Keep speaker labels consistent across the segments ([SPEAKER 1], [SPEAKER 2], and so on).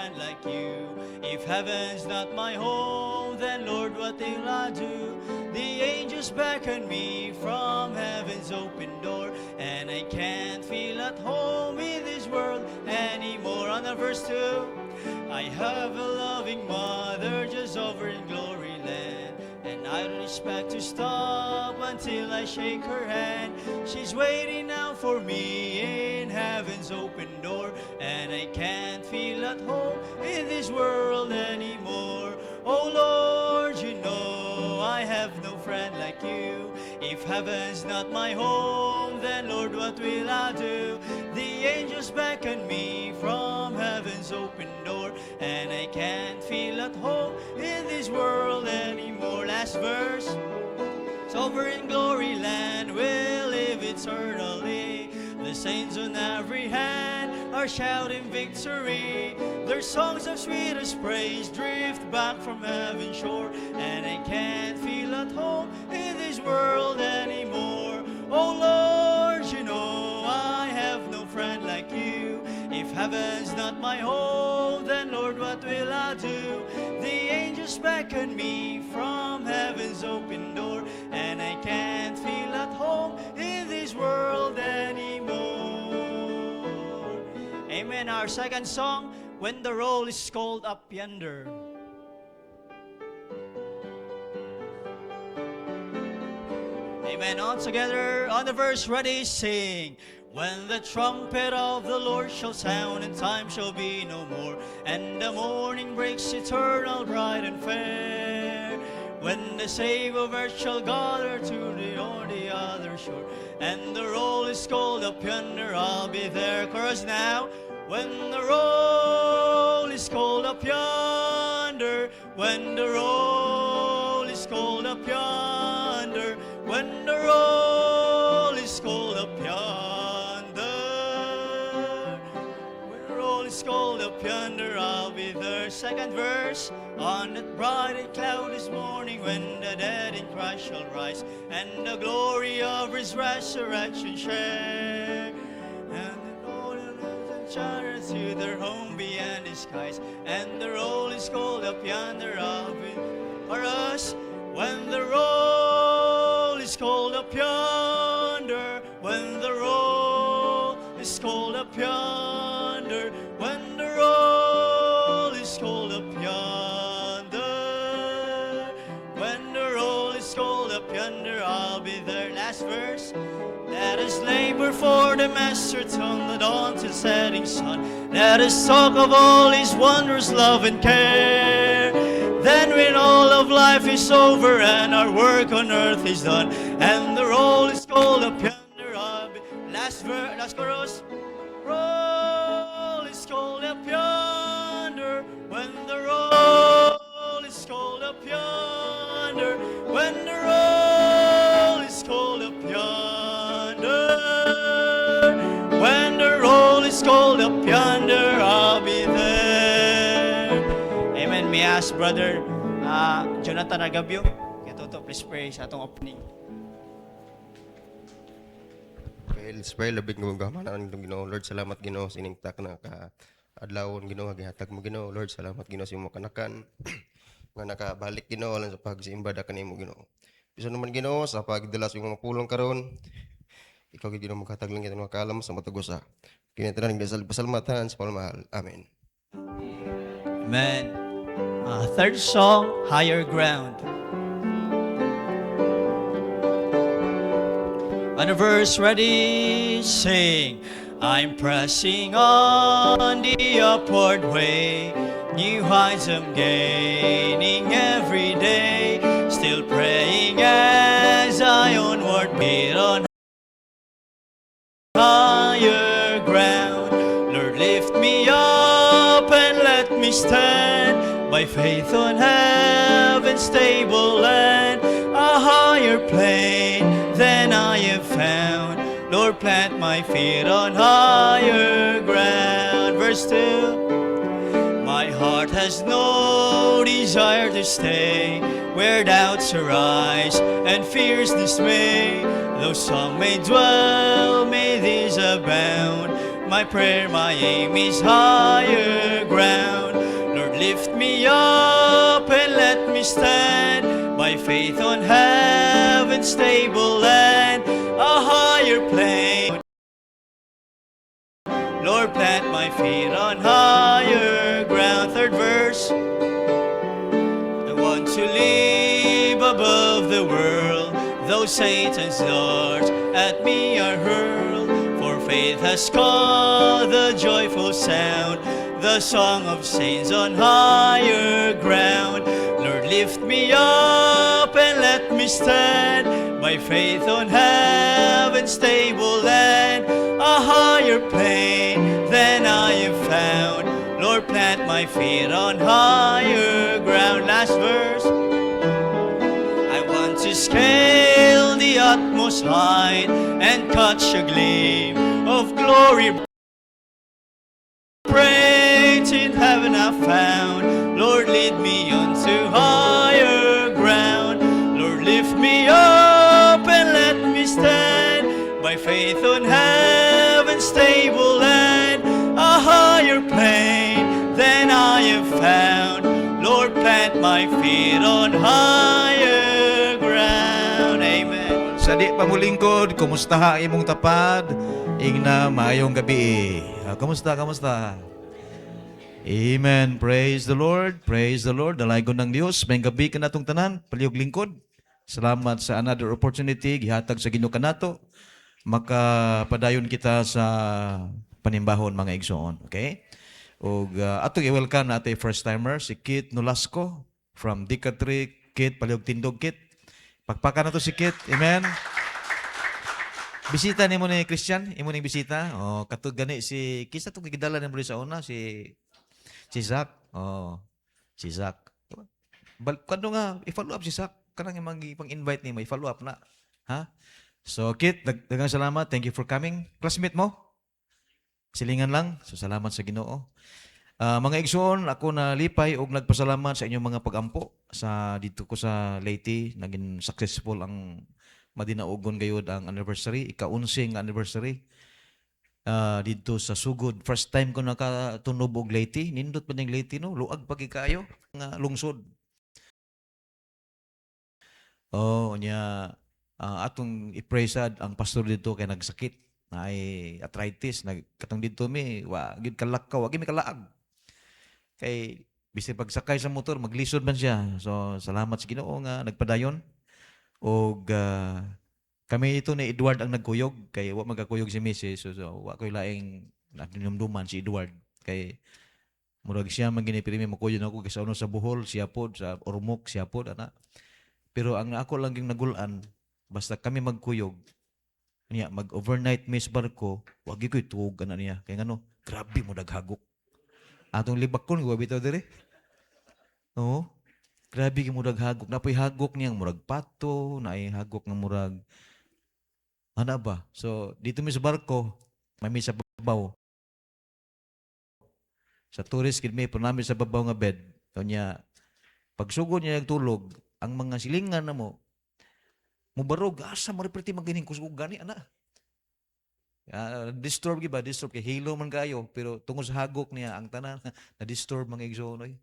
[SPEAKER 1] friend like you. If heaven's not my home, then Lord, what will I do? The angels beckon me from heaven's open door, and I can't feel at home in this world anymore. On the verse 2, I have a loving mother just over in glory land, and I don't expect to stop until I shake her hand. She's waiting now for me in heaven's open door, and I can't feel at home in this world anymore. Oh Lord, you know I have no friend like you. If heaven's not my home, then Lord, what will I do? The angels beckon me from heaven's open door, and I can't feel at home in this world anymore. Last verse. So over in glory land we'll live eternally. The saints on every hand are shouting victory. Their songs of sweetest praise drift back from heaven's shore, and I can't feel at home in this world anymore. Oh Lord, you know I have no friend like you. If heaven's not my home, then Lord, what will I do? The angels beckon me from heaven's open door, and I can't feel at home in this world anymore. Amen. Our second song, When the Roll is Called Up Yonder. Amen. All together on the verse, ready, sing. When the trumpet of the Lord shall sound, and time shall be no more, and the morning breaks eternal, bright and fair. When the save of earth shall gather to the other shore, and the roll is called up yonder, I'll be there. Chorus now. When the roll is called up yonder, when the roll is called up yonder, when the roll is called up yonder, when the roll is called up yonder, I'll be there. Second verse. On that bright cloud this morning, when the dead in Christ shall rise, and the glory of his resurrection share, and the golden and chariots to their home beyond the skies, and the roll is called up yonder, I'll be for us. When the roll is called up yonder, when the roll is called up yonder, when the roll is called up yonder, when the roll is called up yonder, I'll be there. Last verse. Let us labor for the Master till the dawn till setting sun. Let us talk of all his wondrous love and care. Then when all of life is over and our work on earth is done, and the roll is called up yonder, I'll be... Last verse, last chorus. Roll is called up yonder, when the roll is called up yonder, when the roll is called up yonder, when the roll is called up yonder, I'll be there. Amen. May I ask Brother Jonathan Agabio, kaya please pray sa atong opening.
[SPEAKER 2] Let's pray. Labing gumagaman ang Ginoo. Lord, salamat Ginoo sa ining tak na adlawon Ginoo, gihatag mo Ginoo. Lord, salamat Ginoo sa imong kanakan nga nakabalik Ginoo lang sa pagsimba da kanimo Ginoo. Bisan naman Ginoo sa pagdala sa imong mapulong karon, ikaw gid Ginoo maghatag lang kita makalam sa matugosa. Kini tanan gasal pasalmatan sa pamahal. Amen.
[SPEAKER 1] Amen. Third song, Higher Ground. On a verse, ready, sing. I'm pressing on the upward way, new heights I'm gaining every day, still praying as I onward beat on higher ground. Lord, lift me up and let me stand by faith on heaven's stable land, a higher plane than I have found. Lord, plant my feet on higher ground. Verse 2. My heart has no desire to stay where doubts arise and fears dismay. Though some may dwell, may these abound. My prayer, my aim is higher ground. lift me up and let me stand by faith on heaven's stable land, a higher plane. Lord, plant my feet on higher ground. Third verse. I want to live above the world, though Satan's darts at me are hurled. For faith has called the joyful sound, the song of saints on higher ground. Lord, lift me up and let me stand by faith on heaven's stable land, a higher plane than I have found. Lord, plant my feet on higher ground. Last verse. I want to scale the utmost height and catch a gleam of glory. Praise in heaven I found. Lord, lead me unto higher ground. Lord, lift me up and let me stand by faith on heaven's stable land, a higher plane than I have found. Lord, plant my feet on higher ground. Amen.
[SPEAKER 3] Sa di pa mo lingkod, kumusta ha imong tapad? Ingna maayong gabi. Kumusta? Amen. Praise the Lord. Praise the Lord. Dalaygon ng Dios. May gabi ka natong tanan, palihog lingkod. Salamat sa another opportunity gihatag sa Ginoo kanato. Makapadayon kita sa panimbahon mga igsoon. Okay? Ug atong i-welcome natin first timer si Kit Nolasco from Dicatry. Kit, palihog tindog Kit. Pakpakan na to si Kit. Amen. Bisita ni mo ni Christian, imo ning bisita. Oh, katud gani si kisa to gidala ni mo sa una si Zach. Oh, si Zach. Kano nga i-follow up si Zach kanang imong pang-invite nimo, i-follow up na. Ha? So Kit, daghang salamat. Thank you for coming. Classmate mo? Silingan lang. So salamat sa Ginoo. Mga igsoon, ako na lipay og nagpasalamat sa inyong mga pagampo sa dito ko sa Leyte. Naging successful ang madinaugon gayud ang anniversary, ika-11 anniversary. Dito sa Sugod. First time ko nakatunob og Leyte. Nindot pa ning Leyte no, luag pa kayo nga lungsod. Oh, nya atong i-pray sad ang pastor dito kay nagsakit. Ay arthritis, katong dito mi wa gid kalakaw, wa gid mi kalaag. Kay bisag pagsakay sa motor maglisod man siya. So salamat sa Ginoo nga nagpadayon. Og kami ito ni Edward ang nagkuyog kay wa magakuyog si Mrs. So wa koy laing natinumduman si Edward kay murag siya man gini pirmi makuyog ako kasi ano sa Bohol siya pod sa Ormoc siya pod ana. Pero ang ako lang yung nagulan basta kami magkuyog niya mag-overnight miss barko wa gyud koy tuog ana niya kay ngano grabe mo daghagok. Atong libakon wa bitaw dire. Oo. Grabe gyud mo daghagok. Napoy hagok niyang murag pato, naay hagok nga murag ana ba? So dito mi sa barko, may sa babaw. Sa tourist kid mi nami sa babaw nga bed. Kanya pagsugod niya nagtulog, ang mga silingan na mo mubarog asa mo reperti magining kusog gani ana. Disturb gyud ba? Disturb kay hilo man kayo pero tungod sa hagok niya ang tanan na disturb mga igsoon oy.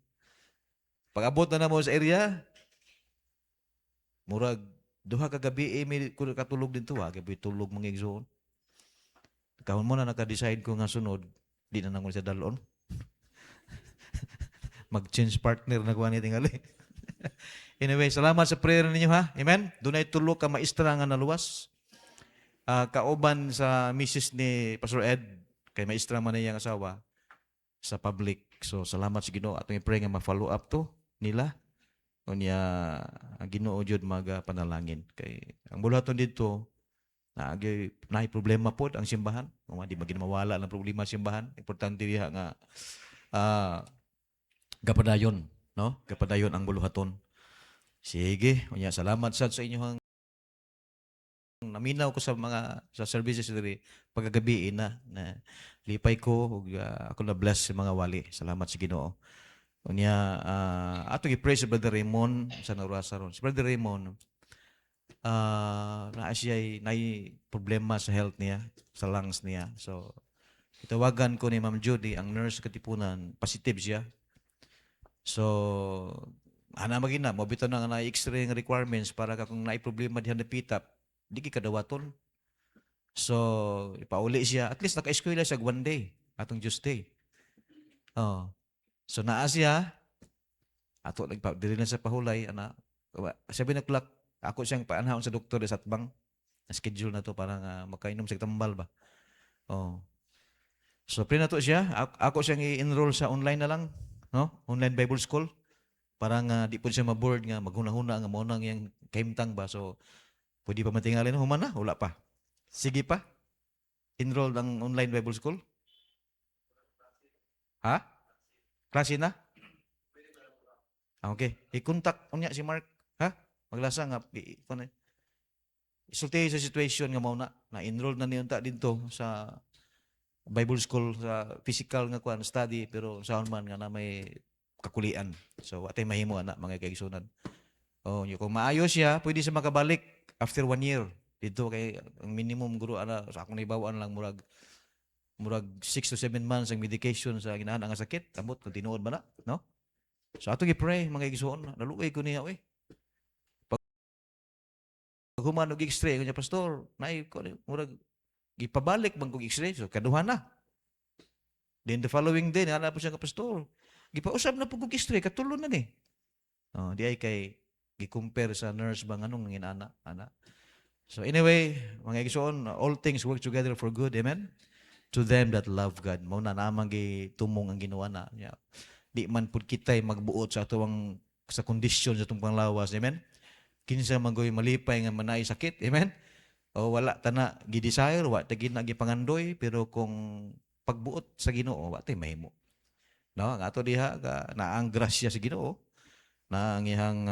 [SPEAKER 3] Pag-abot na mo sa area, murag duha ka gabi may katulog din to kay tulog mga igsoon. Kahon mo na naka-decide ko nga sunod, di na nang sa dalon. Mag-change partner na kuha ni tingali. Anyway, salamat sa prayer ninyo ha. Amen. Dunay tulo ka maestra nga naluwas. Kauban sa misis ni Pastor Ed, kay maestra man niyang asawa sa public. So salamat sa Ginoo atong i-pray nga ma-follow up to nila. Unya ang Ginoo jud panalangin kay ang bulaton dito na problema pod ang simbahan. Di magin mawala ng problema simbahan. Importante diha nga gapadayon, no? Gapadayon ang buluhaton. Sige, unya salamat sad sa inyong naminaw ko sa services diri pagagabi na lipay ko ug ako na bless sa mga wali. Salamat sa Ginoo. Unya ato gi-pray si Brother Raymond sa Naurasaron. Si Brother Raymond na siya nay problema sa health niya, sa lungs niya. So itawagan ko ni Ma'am Judy, ang nurse sa Katipunan, positive siya. So, ana magina mo bitaw na nga na X-ray nga requirements para ka kung naay problema diha na pitap, di gi kadawaton. So, ipauli siya. At least naka-eskwela siya 1 day atong Tuesday. Oh. So naa siya ato nagpa dili na sa pahulay ana 7 o'clock ako siyang paanhawon sa doktor sa atbang na schedule na to para nga makainom sa tambal ba. Oh. So pre na to siya ako siyang i-enroll sa online na lang, no? Online Bible School para nga di po siya ma-board nga maghuna-huna nga mao nang yang kahimtang ba. So pwede pa matingalin human na wala pa. Sige pa. Enroll ang online Bible School. Ha? Klase na? Okay. I-contact unya si Mark, ha? Maglasa nga kuno isulti sa situation nga mao na enroll na niya dito sa Bible school sa physical nga kuan study pero saan man nga na may kakulian. So atay mahimo ana mga kaigsunan. Oh, kung maayo siya, pwede siya makabalik after 1 year. Dito kay ang minimum guro ana sa akong nibawaan lang murag 6 to 7 months ang medication sa ginahan nga sakit, ambot kung tinuod ba na, no? So ato gi-pray mga igsoon, naluoy ko niya oy. Pag human og X-ray kanya pastor, naay ko murag gipabalik bang kog X-ray so kaduha na. Then the following day na po siya ka pastor. Gipausab na po kog X-ray katulo na ni. Oh, di ay kay gi-compare sa nurse bang anong ginana ana. So anyway, mga igsoon, all things work together for good. Amen. To them that love God. Mao na namang gitumong ang ginawa na. Yeah. Di man pud kitay magbuot sa atong sa kondisyon sa atong panglawas. Amen. Kinsa man goy malipay nga manay sakit. Amen. O wala tana gi-desire, wa ta gina gipangandoy pero kung pagbuot sa Ginoo wa tay mahimo. No, nga ato diha ka naang grasya sa Ginoo na ang ihang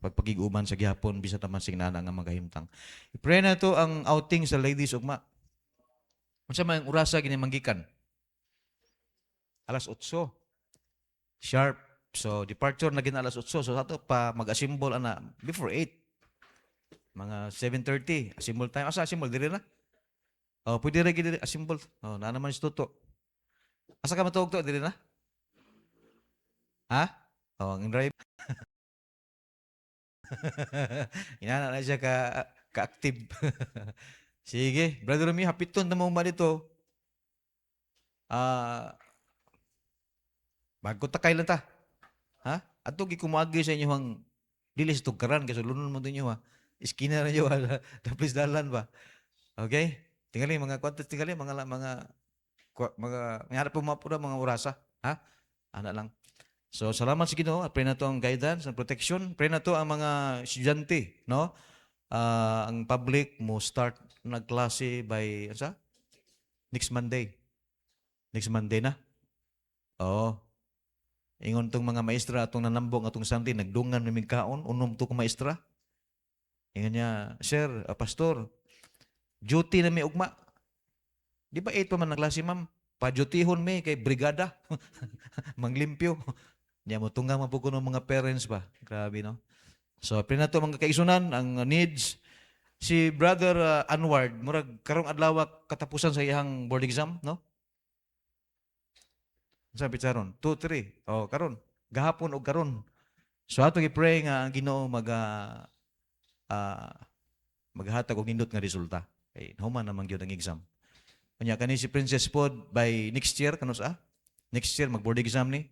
[SPEAKER 3] pagpakiguman sa gihapon bisan ta man sing nana nga magahimtang. I-pray na to ang outing sa ladies ugma. Unsa man ang orasa gini manggikan? 8:00 sharp. So departure na gina 8:00. So ato pa mag-assemble ana before 8. Mga 7:30 assemble time. Asa assemble diri na? Oh, pwede ra gid assemble. Oh, na naman si Toto. Asa ka matuog to diri na? Ha? Oh, ang drive. Inana na siya ka-active. Sige, Brother Remy, hapiton na mo ba dito? Magkontakay lang ta. Ha? Ato gikumagi sa inyo ang dili sa tugkaran kasi lunon mo din ha. Iskina na nyo tapos dalan ba? Okay? Tingali mga contest tingali mga ngara po mapura mga orasa, ha? Ana lang. So salamat sa Ginoo, pray na to ang guidance and protection. Pray na to ang mga estudyante, no? Ang public mo start nagklase by asa? Next Monday. Next Monday na. Oo. Ingon tong mga maestra atong nanambong atong Sunday nagdungan mi kaon unom to ko maestra. Ingon niya, "Sir, pastor, duty na mi ugma." Di ba 8 pa man ang klase, ma'am? Pa-dutihon mi kay brigada. Manglimpyo. Niya mo tunggang man po kuno mga parents ba. Grabe no. So pili na to mga kaigsunan ang needs si Brother Anward murag karong adlaw katapusan sa iyang board exam, no? Sa pizzaron 2 3. Oh, karon. Gahapon og karon. So ato gi-pray nga ang Ginoo maghatag og nindot nga resulta. Kay human naman gyud ang exam. Kanya kani si Princess Pod by next year kanos Next year mag-board exam ni.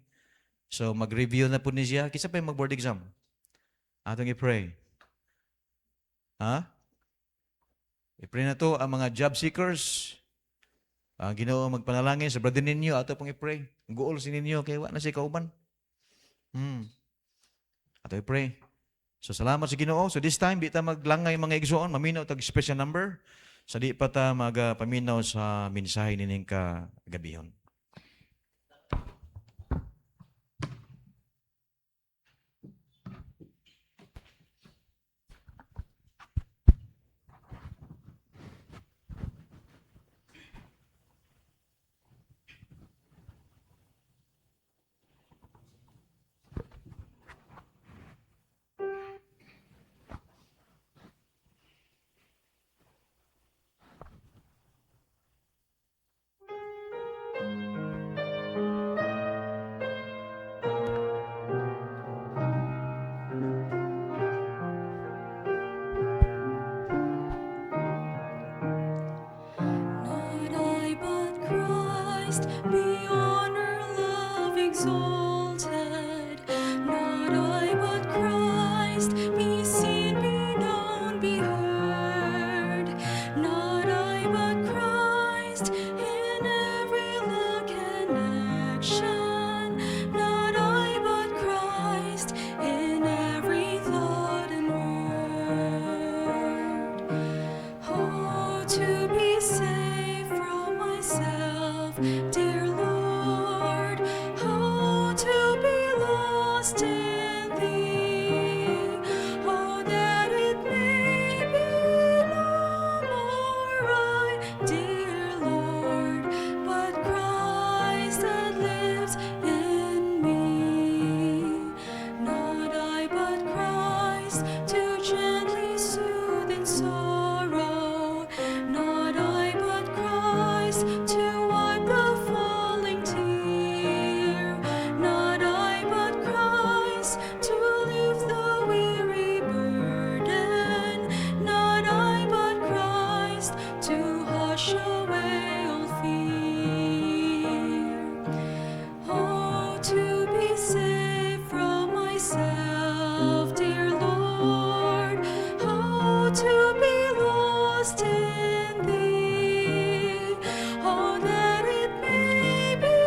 [SPEAKER 3] So mag-review na po ni siya. Kisa pa yung mag-board exam? Atong i-pray. Ha? I-pray na to ang mga job seekers. Ginoo magpanalangin sa brother ninyo ato pong i-pray. Goal si ninyo kay wa na si kauban. Ato i-pray. So salamat sa Ginoo. So this time di ta maglangay mga igsoon, maminaw tag special number. Sa di pa ta magapaminaw sa mensahe nining kagabihon.
[SPEAKER 4] exalted. Not I, but Christ, be seen, be known, be heard. Not I, but Christ, in every look and action. Not I, but Christ, in every thought and word. Oh, to be saved from myself, dear Lord. Oh, to be lost in Thee. Oh, that it may be no more I, dear Lord, but Christ that lives in me. Not I, but Christ, to gently soothe in sorrow. Not I, but Christ, to wipe the falling tear. Not I, but Christ, to lift the weary burden. Not I, but Christ, to hush away all fear. Oh, to be saved from myself, dear Lord. Oh, to be lost in Thee. Oh, that it may be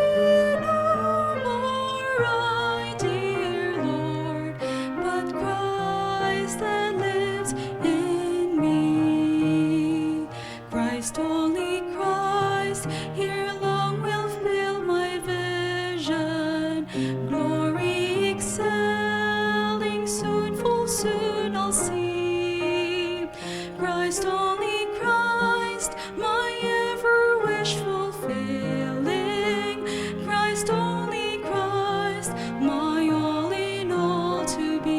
[SPEAKER 4] no more I, dear Lord, but Christ that lives in me. Christ, only Christ, here long will fill my vision. Glory excelling, soon, full soon I'll see. Christ, only Christ, my ever wish fulfilling. Christ, only Christ, my all in all to be.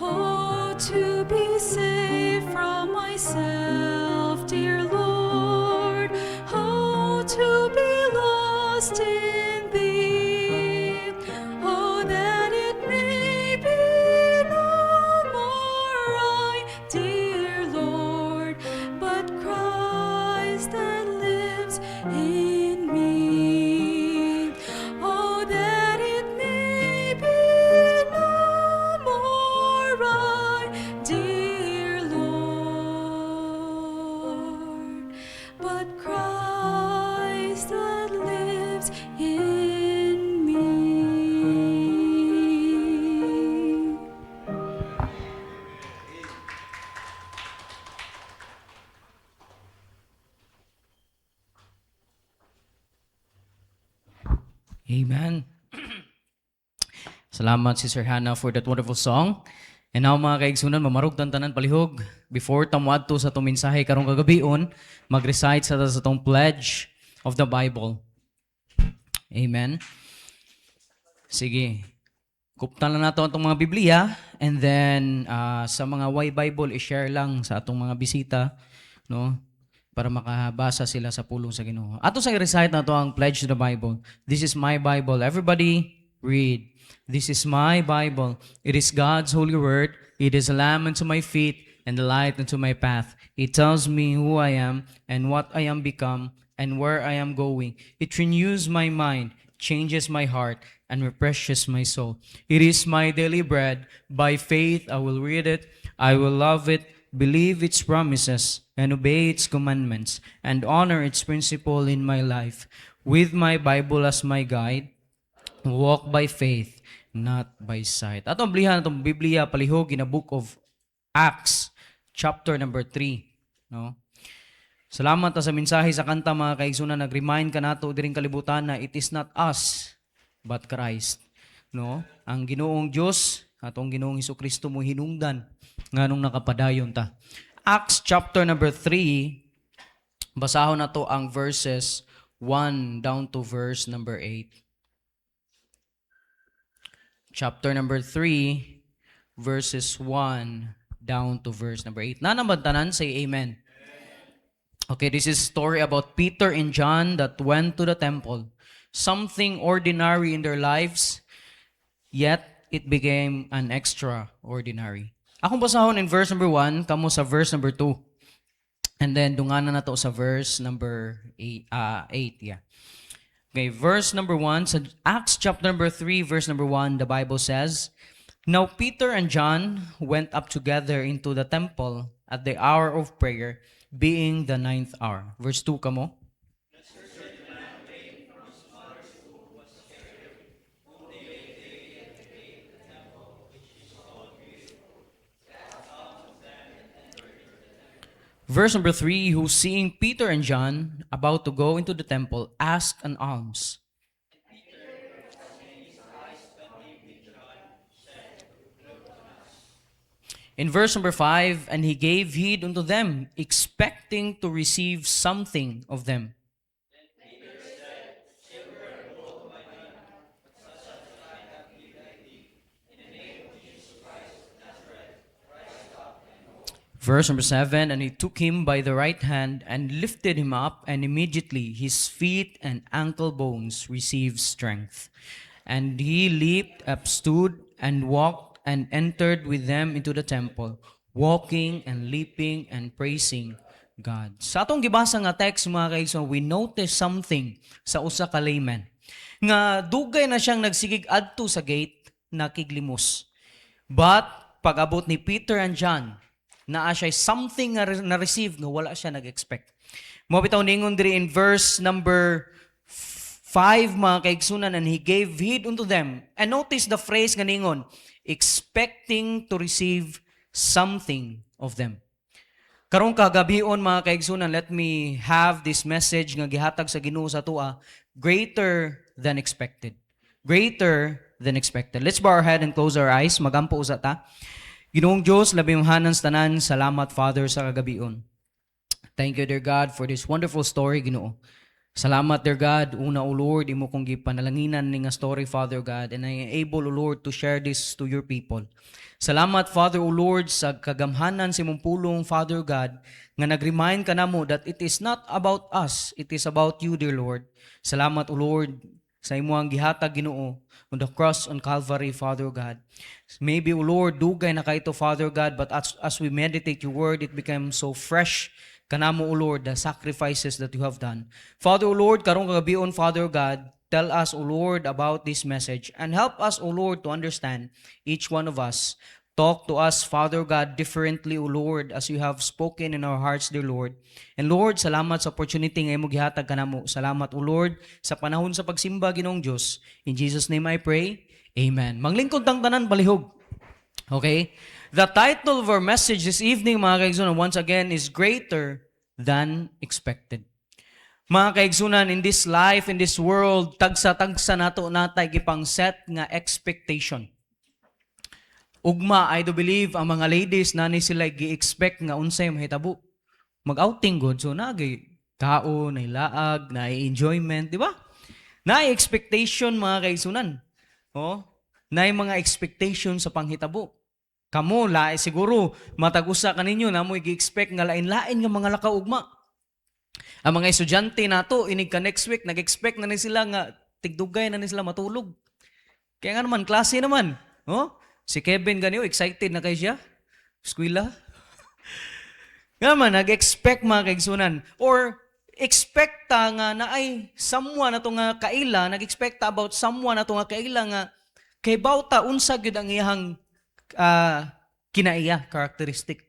[SPEAKER 4] Oh, to be saved from myself, dear Lord. Oh, to be lost in Thee. Oh, that it may be no more I, dear Lord, but Christ that lives in me. Oh, that it may be no more I, dear Lord, but Christ that lives in me.
[SPEAKER 5] Amen. Salamat, Sister Hannah, for that wonderful song. And now, mga kaigsunan, mamarugtan tanan palihog. Before tamuadto sa itong mensahe karong kagabion, mag-recite sa itong pledge of the Bible. Amen. Sige. Kuptan lang nato itong mga Biblia, and then sa mga Y Bible, i-share lang sa atong mga bisita, no? Para makabasa sila sa pulong sa Ginoo. Ato sa i-recite nato ang pledge to the Bible. This is my Bible. Everybody read. This is my Bible. It is God's holy word. It is a lamp unto my feet and a light unto my path. It tells me who I am and what I am become and where I am going. It renews my mind, changes my heart, and refreshes my soul. It is my daily bread. By faith I will read it. I will love it, believe its promises, and obey its commandments, and honor its principle in my life. With my Bible as my guide, walk by faith, not by sight. Atong blihan atong Biblia palihog in the book of Acts, chapter number 3. No? Salamat sa mensahe sa kanta, mga kaigsunan. Nag-remind ka nato diring kalibutan na it is not us, but Christ. No? Ang Ginoong Diyos, atong Ginoong Hesukristo mo hinungdan nganong nakapadayon ta. Acts chapter number 3, basahon na to ang verses 1 down to verse number 8. Chapter number 3, verses 1 down to verse number 8. Nanambantanan, say amen. Okay, this is a story about Peter and John that went to the temple. Something ordinary in their lives, yet it became an extraordinary. Akong basahon in verse number 1, kamo sa verse number 2. And then, dunganan na to sa verse number 8. Yeah. Okay, verse number 1. So Acts chapter number 3, verse number 1, the Bible says, Now Peter and John went up together into the temple at the hour of prayer, being the 9th hour. Verse 2 kamo. Verse number 3, who seeing Peter and John about to go into the temple, asked an alms. In verse number 5, and he gave heed unto them, expecting to receive something of them. Verse number 7, and he took him by the right hand and lifted him up, and immediately his feet and ankle bones received strength. And he leaped up, stood, and walked, and entered with them into the temple, walking and leaping and praising God. Sa atong gibasa nga text, mga kaiso, we notice something sa usa ka layman. Nga dugay na siyang nagsigig adto sa gate, nakiglimos. But pag-abot ni Peter and John, naa siya something na-receive nga wala siya nag-expect. Mo bitaw ningon diri in verse number 5, mga kaigsunan, and he gave heed unto them. And notice the phrase nga ningon, expecting to receive something of them. Karong kagabion, mga kaigsunan, let me have this message nga gihatag sa Ginoo sa tua, greater than expected. Greater than expected. Let's bow our head and close our eyes. Magampo usa ta. Ginoong Diyos, labing hanan tanan, salamat Father sa kagabion. Thank you, dear God, for this wonderful story, Ginoo. Salamat, dear God, una, O Lord, imo kong gipanalanginan ni nga story, Father God, and I am able, O Lord, to share this to your people. Salamat, Father, O Lord, sa kagamhanan sa imong pulong, Father God, nga nag-remind ka namo that it is not about us, it is about you, dear Lord. Salamat, O Lord, sa imo ang gihatag, Ginoo, on the cross on Calvary, Father God. Maybe, O Lord, dugay na kaito, Father God, but as we meditate your word, it becomes so fresh kanamo, O Lord, the sacrifices that you have done. Father, O Lord, karong kagabion, Father God, tell us, O Lord, about this message and help us, O Lord, to understand each one of us. Talk to us, Father God, differently, O Lord, as you have spoken in our hearts, dear Lord. And Lord, salamat sa opportunity nga imo gihatag kanamo. Salamat, O Lord, sa panahon sa pagsimba, Ginoong Dios. In Jesus' name I pray. Amen. Manglingkod tang tanan palihog. Okay? The title of our message this evening, mga kaigsunan, once again, is Greater Than Expected. Mga kaigsunan, in this life, in this world, tagsa-tagsa nato natay gipang set nga expectation. Ugma, I do believe, ang mga ladies na ni sila gi-expect nga unsay mahitabo. Mag-outing good, so nagay kao, nailaag, nai-enjoyment, di ba? Nai-expectation, mga kaigsunan. Oh, nai mga expectation sa panghitabo. Kamo, siguro, matag-usa kaninyo na mo i-expect nga lain-lain nga mga lakaugma. Ang mga estudyante nato, inig ka next week, nag-expect na ni sila nga tigdugay na ni sila matulog. Kaya nga naman, klase naman. Oh? Si Kevin ganyo, excited na kayo siya? Eskwela? Nga man, nag-expect mga kaigsunan. Or, expecta nga na ay someone na to nga kaila, nag-expecta about someone na to nga kaila nga kay bawta unsa gyud ang iyang kinaiya, characteristic.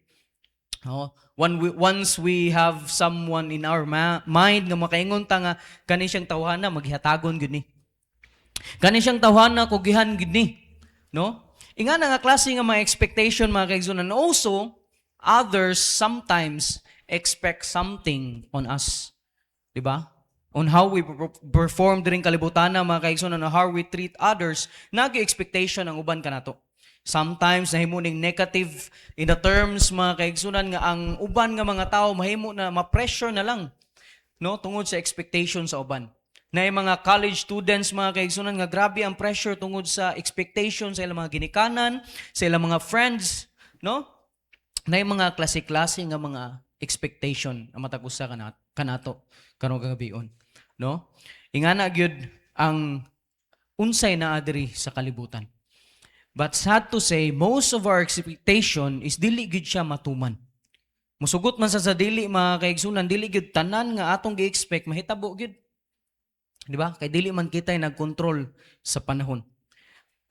[SPEAKER 5] Oh, once we have someone in our mind nga makaingon ta nga kani siyang tawhana maghihatagon gyud ni. Kani siyang tawhana kugihan gyud ni, no? Inga na nga klase nga mga expectation, mga kaigsunan. Also, others sometimes expect something on us. Diba? On how we perform during kalibutan, mga kaigsunan, on how we treat others, nag-expectation ang uban ka nato. Sometimes, nahimo ning negative in the terms, mga kaigsunan, nga ang uban nga mga tao, mahimo na, ma-pressure na lang, no? Tungod sa expectation sa uban. Na yung mga college students, mga kaigsunan, nga grabe ang pressure tungod sa expectation sa ilang mga ginikanan, sa ilang mga friends, no? Na yung mga klase-klase nga mga expectation na matag-usa kanato karong kagabion, no? Ingana gyud ang unsay naa diri sa kalibutan. But sad to say, most of our expectation is dili gyud siya matuman. Musugot man sa dili, mga kaigsunan, dili gyud tanan nga atong gi-expect mahitabo gyud. Di ba? Kay dili man kita'y nagkontrol sa panahon.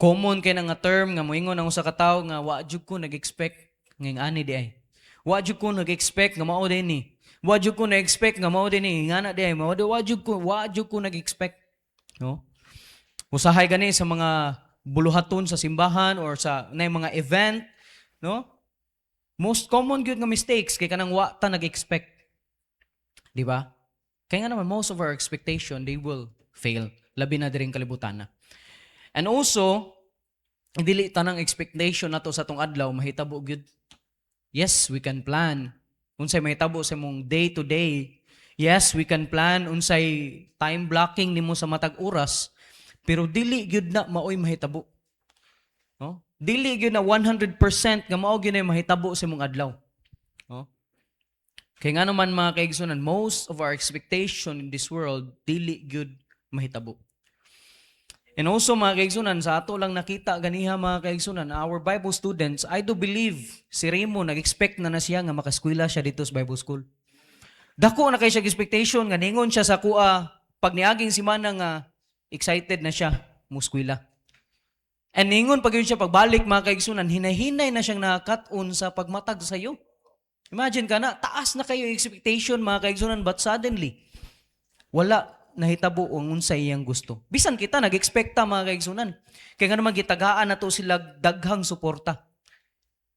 [SPEAKER 5] Common kay na nga term nga moingon ang usa ka tawo nga wa jud ko nag-expect ngayong ani di ay. Wa jud ko nag-expect nga mao din ni. Wa jud ko nag-expect nga mao din ni ngana di ay. Wa jud ko nag-expect. No? Usahay gani sa mga buluhaton sa simbahan or sa na mga event, no? Most common gyud nga mistakes kay kanang wa ta nag-expect. Di ba? Kaya nga naman most of our expectation they will fail. Labi na diring kalibutan na. And also, dili tanang expectation nato sa tong adlaw mahitabo gyud. Yes, we can plan. Unsay mahitabo sa mong day to day. Yes, we can plan unsay time blocking nimo sa matag oras, pero dili gyud na maoy mahitabo. No? Dili gyud na 100% nga mao gyud na mahitabo sa mong adlaw. No? Kaya nga naman mga kaigsunan, most of our expectation in this world dili gyud mahitabo. And also mga kaigsunan, sa ato lang nakita ganiha mga kaigsunan, our Bible students, I do believe si Raymond nag-expect na siya nga makaskwela siya dito sa Bible School. Dako na kay siya expectation nga ningon siya sa kuha pag niaging semana nga excited na siya muskwela. And ningon pag yun siya pagbalik mga kaigsunan, hinay-hinay na siyang nakakat-on sa pagmatag sa iyo. Imagine ka na, taas na kayo expectation mga kaigsunan, but suddenly, wala nahitabo ang unsay iyang gusto. Bisan kita nag-expecta mga kaigsunan. Kaya nga naman gitagaan na to sila daghang suporta.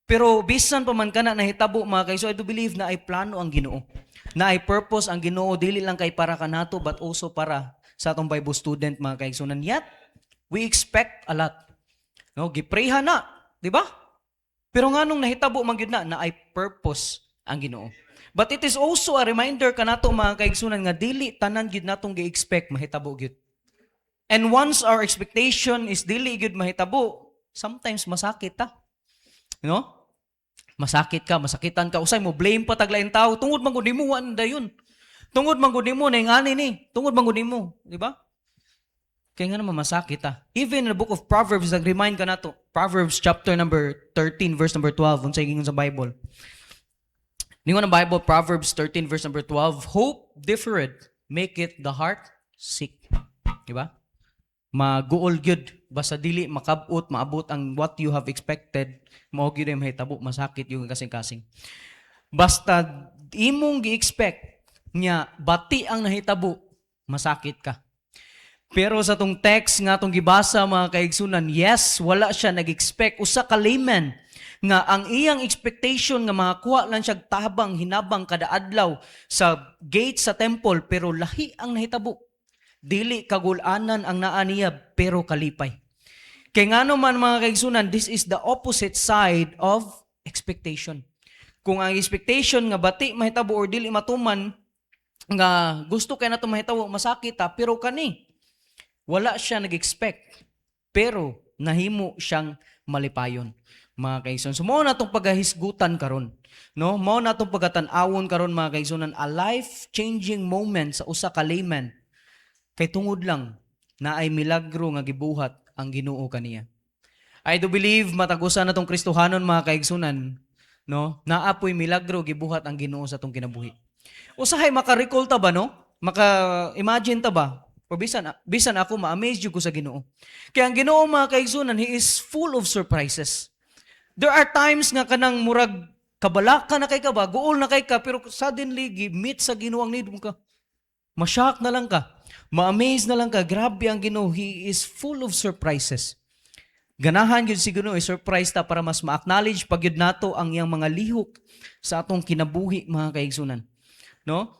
[SPEAKER 5] Pero bisan pa man kana nahitabo mga kaigsunan, I do believe na ay plano ang Ginoo. Na ay purpose ang Ginoo, dili lang kay para kanato but also para sa atong Bible student mga kaigsunan. Yet, we expect a lot. No, giprayhan na, di ba? Pero nganong nahitabo man gyud na ay purpose ang Ginoo. But it is also a reminder kanato mga kaigsunan nga dili tanan gyud natong gi-expect mahitabo gyud. And once our expectation is dili gyud mahitabo, sometimes masakit ta. You know? Masakit ka, masakitan ka, usay mo blame pa taglain tao, tungod man gud nimo wan dayon. Tungod man gud nimo na ingani ni, tungod man gud nimo, di ba? Kaya nga naman masakit ta. Even in the book of Proverbs, nag-remind ka na to. Proverbs chapter number 13, verse number 12, unsay gingon sa Bible. Ningon ang Bible, Proverbs 13, verse number 12, hope deferred, make it the heart sick. Diba? Maguol gyud basta dili makabot, maabot ang what you have expected, mao gyud ay mahitabo, masakit yung kasing-kasing. Basta imong gi-expect nya bati ang nahitabo, masakit ka. Pero sa tong text nga tong gibasa mga kaigsunan, yes, wala siya nag-expect usa ka layman nga ang iyang expectation nga makakuha lang siya tabang hinabang kada adlaw sa gate sa temple pero lahi ang nahitabo. Dili kagulanan ang naa niya pero kalipay. Kaya nga naman mga kaigsunan, this is the opposite side of expectation. Kung ang expectation nga bati mahitabo or dili matuman nga gusto kay nato mahitabo masakit ta, pero kani wala siya nag-expect pero nahimo siyang malipayon. Mga kaigsunan. So, mao na itong paghahisgutan karon, no? Mao na itong pagatan-awon karon mga kaigsunan, a life-changing moment sa usa ka layman. Kay tungod lang na ay milagro nga gibuhat ang Ginoo kaniya. I do believe matagusan na itong Kristohanon mga kaigsunan, no? Naapoy milagro gibuhat ang Ginoo sa itong kinabuhi. Usahay maka-recall ta ba, no? Maka-imagine ta ba? O bisan ako ma-amaze ko sa Ginoo. Kaya ang Ginoo mga kaigsunan, He is full of surprises. There are times nga kanang murag kabalaka na kay ka ba, guol na kay ka, pero suddenly gi-meet sa Ginoo ang need mo ka. Ma-shock na lang ka. Ma-amaze na lang ka. Grabe ang Ginoo. He is full of surprises. Ganahan yun si Ginoo i-surprise ta para mas ma-acknowledge pag yun nato ang iyang mga lihok sa atong kinabuhi mga kaigsunan. No?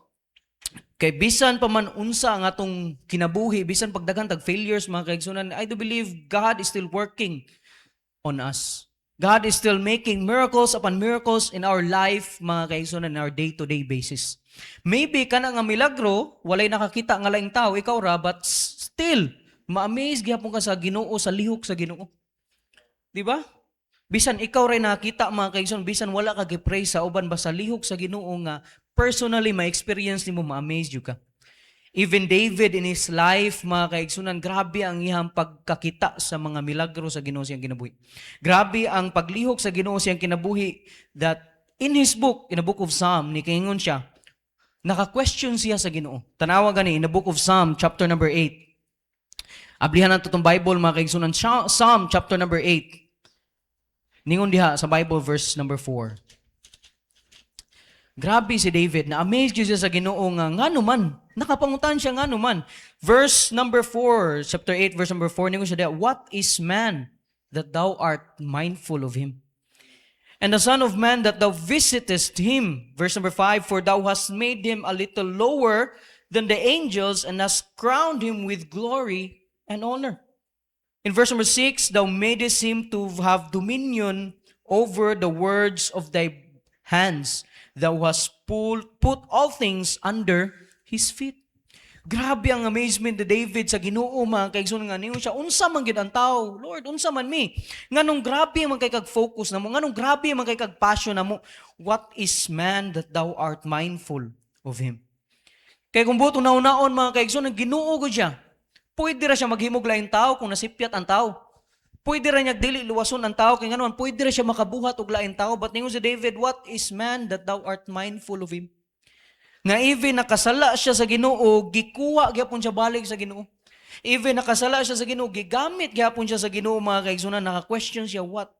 [SPEAKER 5] Kay bisan pa man unsa ang atong kinabuhi, bisan pagdagan tag failures mga kaigsunan, I do believe God is still working on us. God is still making miracles upon miracles in our life, mga kaigsunan, in our day-to-day basis. Maybe ka na nga milagro, walay nakakita nga laing tao, ikaw ra, but still, ma-amaze gyapon ka sa Ginoo, sa lihok sa Ginoo. Di ba? Bisan ikaw ray nakita mga kaigsunan, bisan wala ka gi-pray sa uban ba sa lihok sa Ginoo nga personally ma-experience nimo, ma-amaze you ka. Even David in his life, mga kaigsunan, grabe ang iyang pagkakita sa mga milagro sa Ginoo siyang kinabuhi. Grabe ang paglihok sa Ginoo siyang kinabuhi that in his book, in the book of Psalm, ni kaingon siya, Naka-question siya sa Ginoo. Tanawa gani in the book of Psalm chapter number 8. Ablihan nato tong Bible mga kaigsunan. Psalm chapter number 8. Ningon diha sa Bible verse number 4. Grabe si David, na-amaze siya sa Ginoo nga nganuman. Nakapangutan siya nganuman. Verse number 4, chapter 8, verse number 4, ningon siya diha, what is man that thou art mindful of him? And the son of man that thou visitest him. Verse number 5, for thou hast made him a little lower than the angels and hast crowned him with glory and honor. In verse number 6, thou madest him to have dominion over the words of thy hands. Thou hast put all things under his feet. Grabe ang amazement ni David sa Ginoo mga kaigsunan nga niyo siya. Unsa man gid ang tao? Lord, unsa man mi? Nganong grabe man kay kag focus namo? Nganong grabe man kay kag passion namo? What is man that thou art mindful of him? Kay kung buto nauna-on mga kaigsunan, Ginoo gud siya. Pwede ra siya maghimog laing tao kung nasipyat ang tao. Pwede ra niya dili luwason ang tao kay nganoon, pwede ra siya makabuhat og laing tao. But ningon si David, what is man that thou art mindful of him? Nga even nakasala siya sa Ginoo, gikuha gyapon siya balik sa Ginoo. Even nakasala siya sa Ginoo, gigamit gyapon siya sa Ginoo mga kaigsunan, naka-question siya, what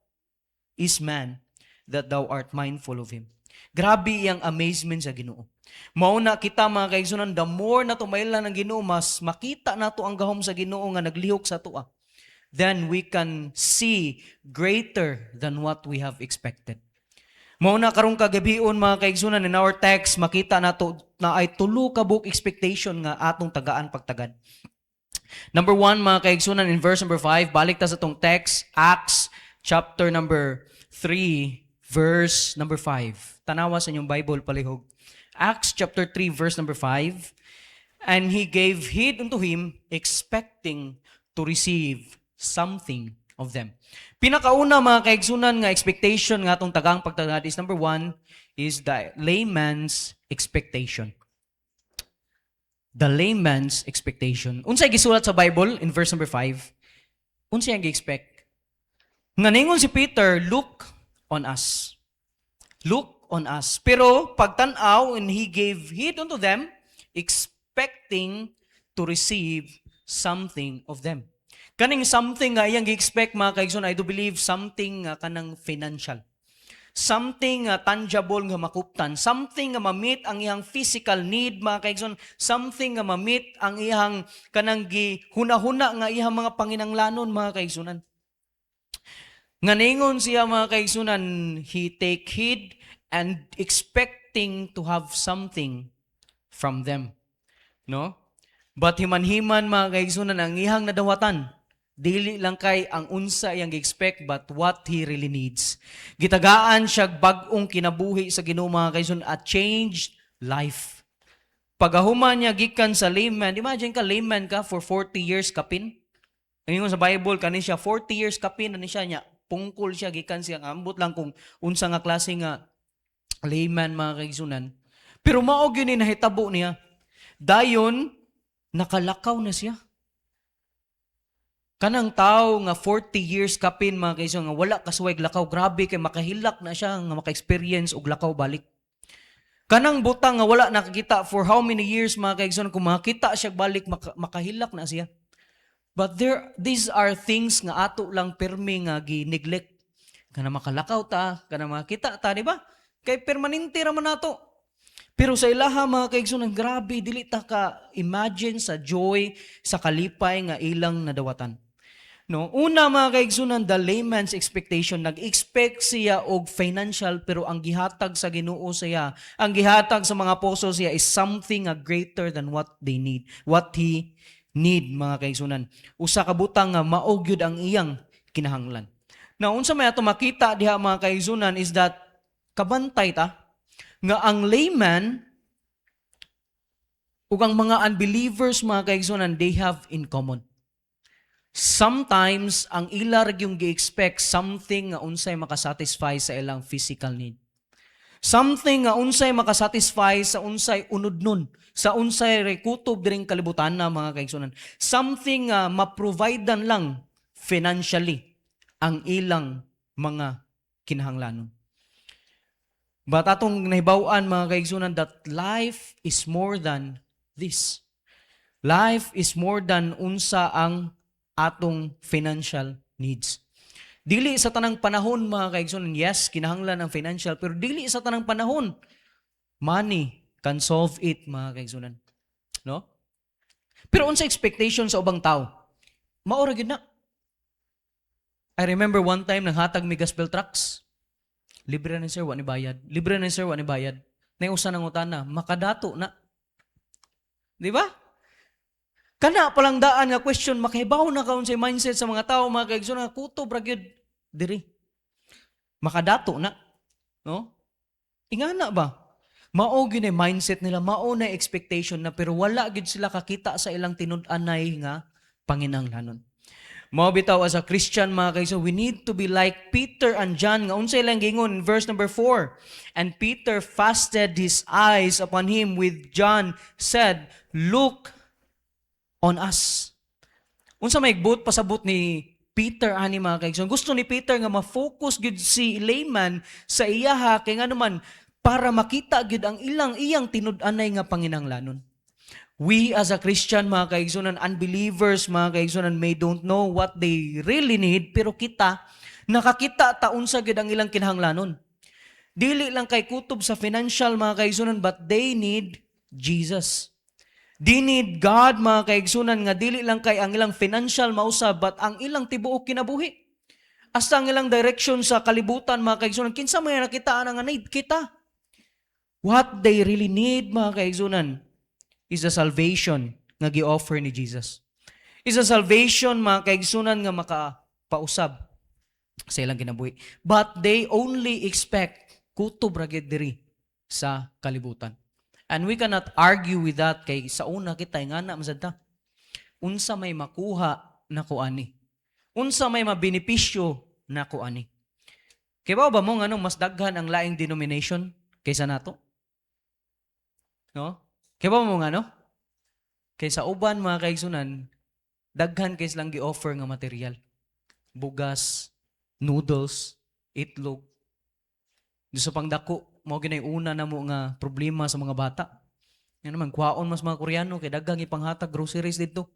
[SPEAKER 5] is man that thou art mindful of him? Grabe iyang amazement sa Ginoo. Mauna kita mga kaigsunan, the more na tumaylan ng Ginoo, mas makita nato ang gahom sa Ginoo nga naglihok sa tuwa. Then we can see greater than what we have expected. Mauna karong kagabion mga kaigsunan, in our text makita nato na ay tulo ka book expectation nga atong tagaan pagtagad. Number 1 mga kaigsunan, in verse number 5, balik ta sa tong text, Acts chapter number 3 verse number 5. Tanawa sa inyong Bible palihog. Acts chapter 3 verse number 5. And he gave heed unto him, expecting to receive something of them. Pinakauna mga kaigsunan nga expectation nga atong tagang pagtagad is number 1 is the layman's expectation. The layman's expectation. Unsay gisulat sa Bible in verse number 5? Unsay ang gi-expect? Nga ningon si Peter, look on us. Look on us. Pero pagtan-aw, and he gave heed unto them, expecting to receive something of them. Kaning something nga iyang gi-expect mga kaigsunan, I do believe something kanang financial. Something tangible nga makuptan. Something nga ma-meet ang iyang physical need mga kaigsunan. Something nga ma-meet ang iyang kanang gihuna-huna nga iyang mga panginanglanon mga kaigsunan. Nga ningon siya mga kaigsunan, he take heed and expecting to have something from them. No? But himan-himan mga kaigsunan ang iyang nadawatan. Dili lang kay ang unsa iyang gi-expect but what he really needs. Gitagaan siya bag-ong kinabuhi sa Ginoo mga kaigsunan, a changed life. Pagahuman niya gikan sa layman, imagine ka layman ka for 40 years kapin. Ngayon sa Bible kani siya 40 years kapin ani siya niya. Pungkol siya gikan siya ambot lang kung unsa nga klase nga layman mga kaigsunan. Pero mao gyud ni nahitabo niya. Dayon nakalakaw na siya. Kanang tao nga 40 years kapin mga kaigsunan nga wala kasuway lakaw, grabe kay makahilak na siya nga maka-experience og lakaw balik. Kanang butang nga wala nakakita for how many years mga kaigsunan, kung makita siya balik makahilak na siya. But these are things nga ato lang permi nga gi-neglect. Kana makalakaw ta, kana makita ta, di ba? Kay permanente ra man nato. Pero sa ilaha mga kaigsunan, grabe dili ta ka imagine sa joy, sa kalipay nga ilang nadawatan. No, una mga kaigsunan, the layman's expectation, nag-expect siya og financial pero ang gihatag sa Ginoo siya, ang gihatag sa mga apostol siya is something greater than what they need, what he need mga kaigsunan. Usa ka butang nga mao gyud ang iyang kinahanglan. Now, unsa may ato makita diha mga kaigsunan is that kabantay ta nga ang layman ug ang mga unbelievers mga kaigsunan, they have in common. Sometimes ang ila ra gyung gi-expect something nga unsay makasatisfy sa ilang physical need. Something nga unsay makasatisfy sa unsay unod-nun, sa unsay rekutob diring kalibutan na mga kaigsunan. Something nga ma-providean lang financially ang ilang mga kinahanglanon. But atong nahibaw-an mga kaigsunan that life is more than this. Life is more than unsa ang atong financial needs. Dili sa tanang panahon mga kaigsunan, yes, kinahanglan ang financial, pero dili sa tanang panahon, money can solve it mga kaigsunan. No? Pero unsa expectation sa ubang tao? Maura gyud na. I remember one time nanghatag mi gospel tracts. Libre na sir, wa ni bayad. Libre na sir, wa ni bayad. Nay usa nang utana, makadato na. Di ba? Kana palang daan nga question, makahibaw na kaon sa mindset sa mga tao, mga kaigsunan, kutob ra gyud diri. Makadato na. No? Ingana ba? Mao gyud na mindset nila, mao na expectation na, pero wala gyud sila kakita sa ilang tinud-anay nga panginahanglanon. Mao bitaw as a Christian mga kaiso, we need to be like Peter and John nga unsay lang gingon in verse number 4. And Peter fastened his eyes upon him with John said, "Look on us." Unsa may igbot pasabot ni Peter ani mga kaiso. Gusto ni Peter nga ma-focus gyud si layman sa iyaha kay nganuman para makita gyud ang iyang tinud-anay nga panginahanglanon. We as a Christian, mga kaigsunan, unbelievers, mga kaigsunan, may don't know what they really need, pero kita, nakakita taon sa gid ang ilang kinahanglanon. Dili lang kay kutob sa financial, mga kaigsunan, but they need Jesus. They need God, mga kaigsunan, nga dili lang kay ang ilang financial mausab, but ang ilang tibuok kinabuhi. Hasta ang ilang direction sa kalibutan, mga kaigsunan, kinsa may nakitaan nga need kita. What they really need, mga kaigsunan, is the salvation nga gi-offer ni Jesus. Is a salvation mga kaigsunan nga makapausab sa ilang kinabuhi. But they only expect kutob ra gyud diri sa kalibutan. And we cannot argue with that kay sa una kita ingana masad unsa may makuha nako ani. Unsa may mabenepisyo nako ani. Kay ba mo nganong mas daghan ang laing denomination kaysa nato? No? Kaya ba mo nga, no? Kaya sa uban, mga kaigsunan, daghan kayo silang gi-offer nga material. Bugas, noodles, itlog. Doon sa pangdako, mo ginay una na mo nga problema sa mga bata. Yan naman, kwaon mas mga Koreano, kaya daghang ipanghatag groceries dito.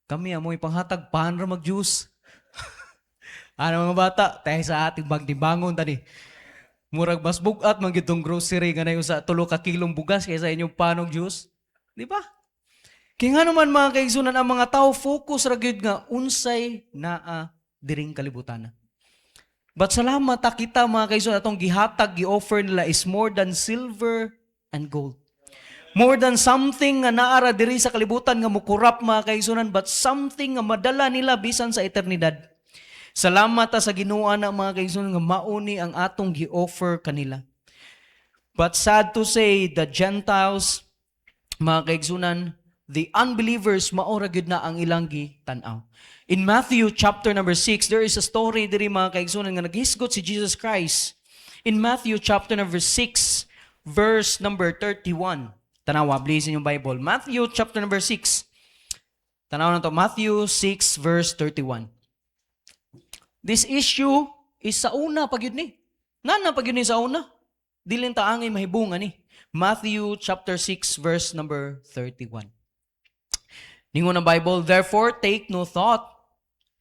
[SPEAKER 5] Kami, mo ipanghatag, pahan ra mag-juice. Ano mga bata, tayo sa ating bagdibangon tani. Murag mas bugat man gitong grocery nga na sa 3 ka kilong bugas kaysa inyong panog juice. Di ba? Kaya nga naman mga kaigsunan, ang mga tao focus ra gyud nga unsay naa diring kalibutan. But salamat kita mga kaigsunan atong gihatag gi-offer nila is more than silver and gold. More than something nga naara diri sa kalibutan nga mukurap mga kaigsunan, but something nga madala nila bisan sa eternidad. Salamat sa Ginoo na mga kaigsunan nga mauni ang atong gi-offer kanila. But sad to say, the Gentiles, mga kaigsunan, the unbelievers, maora gyud na ang ilang gi-tan-aw. In Matthew chapter number 6, there is a story diri mga kaigsunan nga naghisgot si Jesus Christ. In Matthew chapter number 6, verse number 31. Tanawa, please in yung Bible. Matthew chapter number 6. Tanawa na to, Matthew 6, verse 31. This issue is sa una pag yun ni. Nana pag yun ni sa una. Dilin ta angay mahibungan ni. Matthew chapter 6 verse number 31. Ningon ang Bible, therefore take no thought,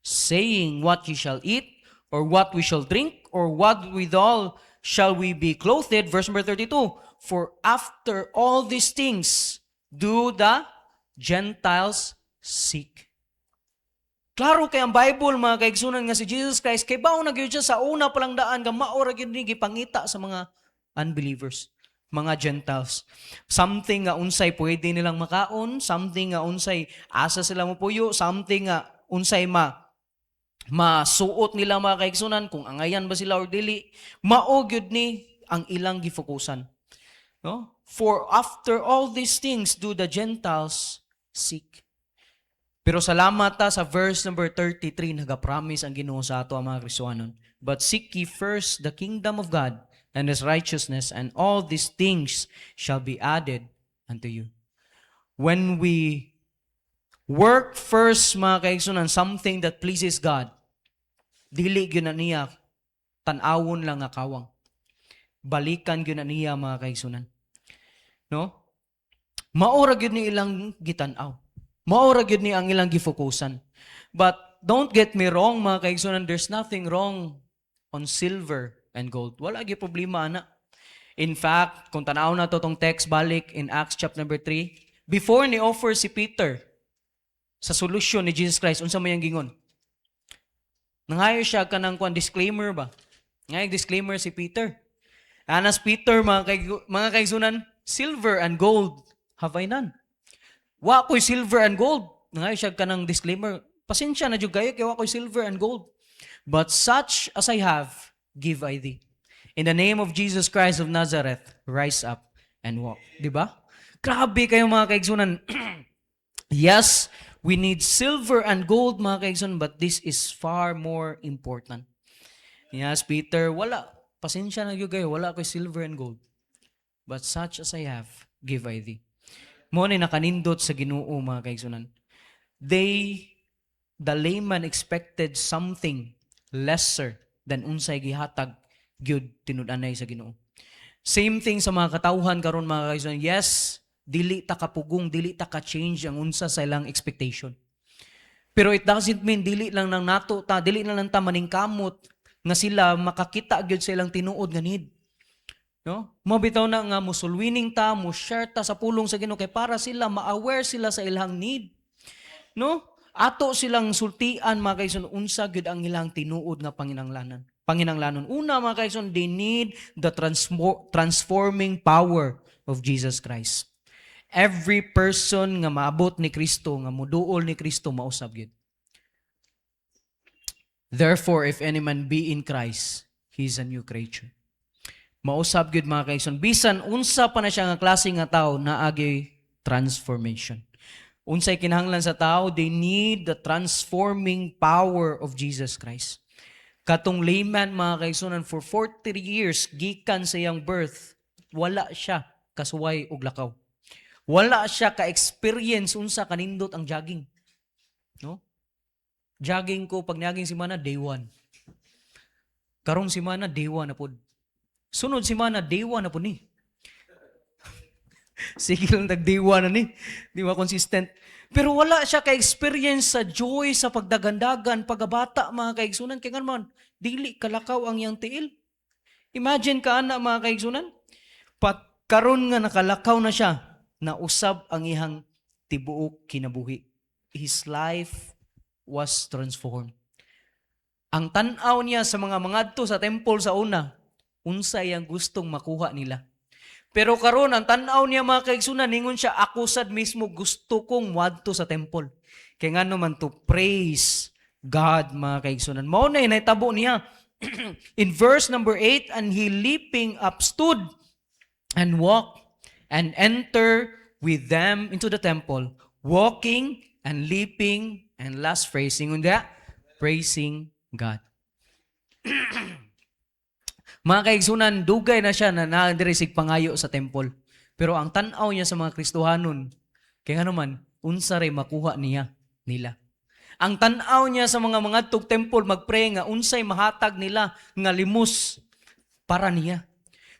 [SPEAKER 5] saying what ye shall eat, or what we shall drink, or what withal shall we be clothed. Verse number 32. For after all these things do the Gentiles seek. Klaro kay ang Bible, mga kaigsunan nga si Jesus Christ, kay baon na gyud siya sa una palang daan, nga maora gyud ni gipangita sa mga unbelievers, mga Gentiles. Something nga unsay pwede nilang makaon, something nga unsay asa sila mopuyo, something nga unsay masuot nila mga kaigsunan, kung angayan ba sila or dili, mao gyud ni ang ilang gifokusan. No? For after all these things do the Gentiles seek. Pero salamat sa verse number 33, nagapromise ang Ginoo sa ato ang mga Kristiyanon. But seek ye first the kingdom of God and His righteousness, and all these things shall be added unto you. When we work first, mga kaigsunan, something that pleases God, dili gyud na niya tan-awon lang nga kawang. balikan gyud na niya mga kaigsunan. No? Maura gyud ni ilang gitanaw. Maura gyud ni ang ilang gifokusan. But don't get me wrong mga kaigsunan, there's nothing wrong on silver and gold. Wala gyud problema ana. In fact, kung tanaw na to tong text balik in Acts chapter number 3, before ni offer si Peter sa solution ni Jesus Christ, unsa may ang gingon? Nangayo siya kanang disclaimer ba? Ngay disclaimer si Peter. Anas Peter mga kaigsunan, silver and gold have I none. Wa ko'y silver and gold. Nangayo siya kanang disclaimer. Pasensya na jud kayo kay wa ko'y silver and gold. But such as I have, give I thee. In the name of Jesus Christ of Nazareth, rise up and walk. Di ba? Grabe kayo mga kaigsunan. Yes, we need silver and gold mga kaigsunan, but this is far more important. Yes, Peter, wala. Pasensya na yun kayo, wala ko'y silver and gold. But such as I have, give I thee. Mo ni nakanindot sa Ginoo mga kaigsunan. The layman expected something lesser than unsay gihatag gyud tinud-anay sa Ginoo. Same thing sa mga katawhan karon mga kaigsunan. Yes, dili ta kapugong, dili ta ka-change ang unsa sa ilang expectation. Pero it doesn't mean dili lang nang nato ta, dili lang ta maningkamot nga sila makakita gyud sa ilang tinuod nga need. No? Mabitaw na nga musulwining ta, mo share ta sa pulong sa Ginoo kay para sila ma-aware sila sa ilang need. No? Ato silang sultian mga kaigsunan unsa gyud ang ilang tinuod nga panginahanglanon. Una mga kaigsunan, they need the transforming power of Jesus Christ. Every person nga maabot ni Kristo, nga muduol ni Kristo, mausab gyud. Therefore, if any man be in Christ, he is a new creature. Mausab gyud mga kaigsunan, bisan unsa pa na siya nga klase nga tao, naagi transformation. Unsay kinahanglan sa tao, they need the transforming power of Jesus Christ. Katong layman mga kaigsunan, for 40 years, gikan sa iyang birth, wala siya kasuway og lakaw. Wala siya ka-experience unsa kanindot ang jogging. No? Jogging ko pag niaging semana, day 1. Karong semana, day 1 na pod. Sunod semana, day 1 na pod ni. Sige lang day 1 na ni. Di ba consistent? Pero wala siya ka-experience sa joy, sa pagdagandagan, pagabata, mga kaigsunan. Kaya nga man, dili kalakaw ang iyang tiil. Imagine ka na mga kaigsunan. Karon nga nakalakaw na siya, nausab ang ihang tibuok kinabuhi. His life was transformed. Ang tan-aw niya sa mga mangadto sa temple sa una, unsay ang gustong makuha nila. Pero karon ang tan-aw niya mga kaigsunan, ningon siya, ako sad mismo gusto kong wadto sa temple. Kaya nga naman to praise God mga kaigsunan. Mao na inahitabo niya. In verse number 8, and he leaping up stood and walked and enter with them into the temple, walking and leaping, and last phrasing on that, praising God. Mga kaigsunan, dugay na siya na naadiresig pangayo sa temple. Pero ang tanaw niya sa mga Kristohanon, kaya naman, unsa ray makuha nila. Ang tanaw niya sa mga tug temple, magpray nga unsay mahatag nila nga limos para niya.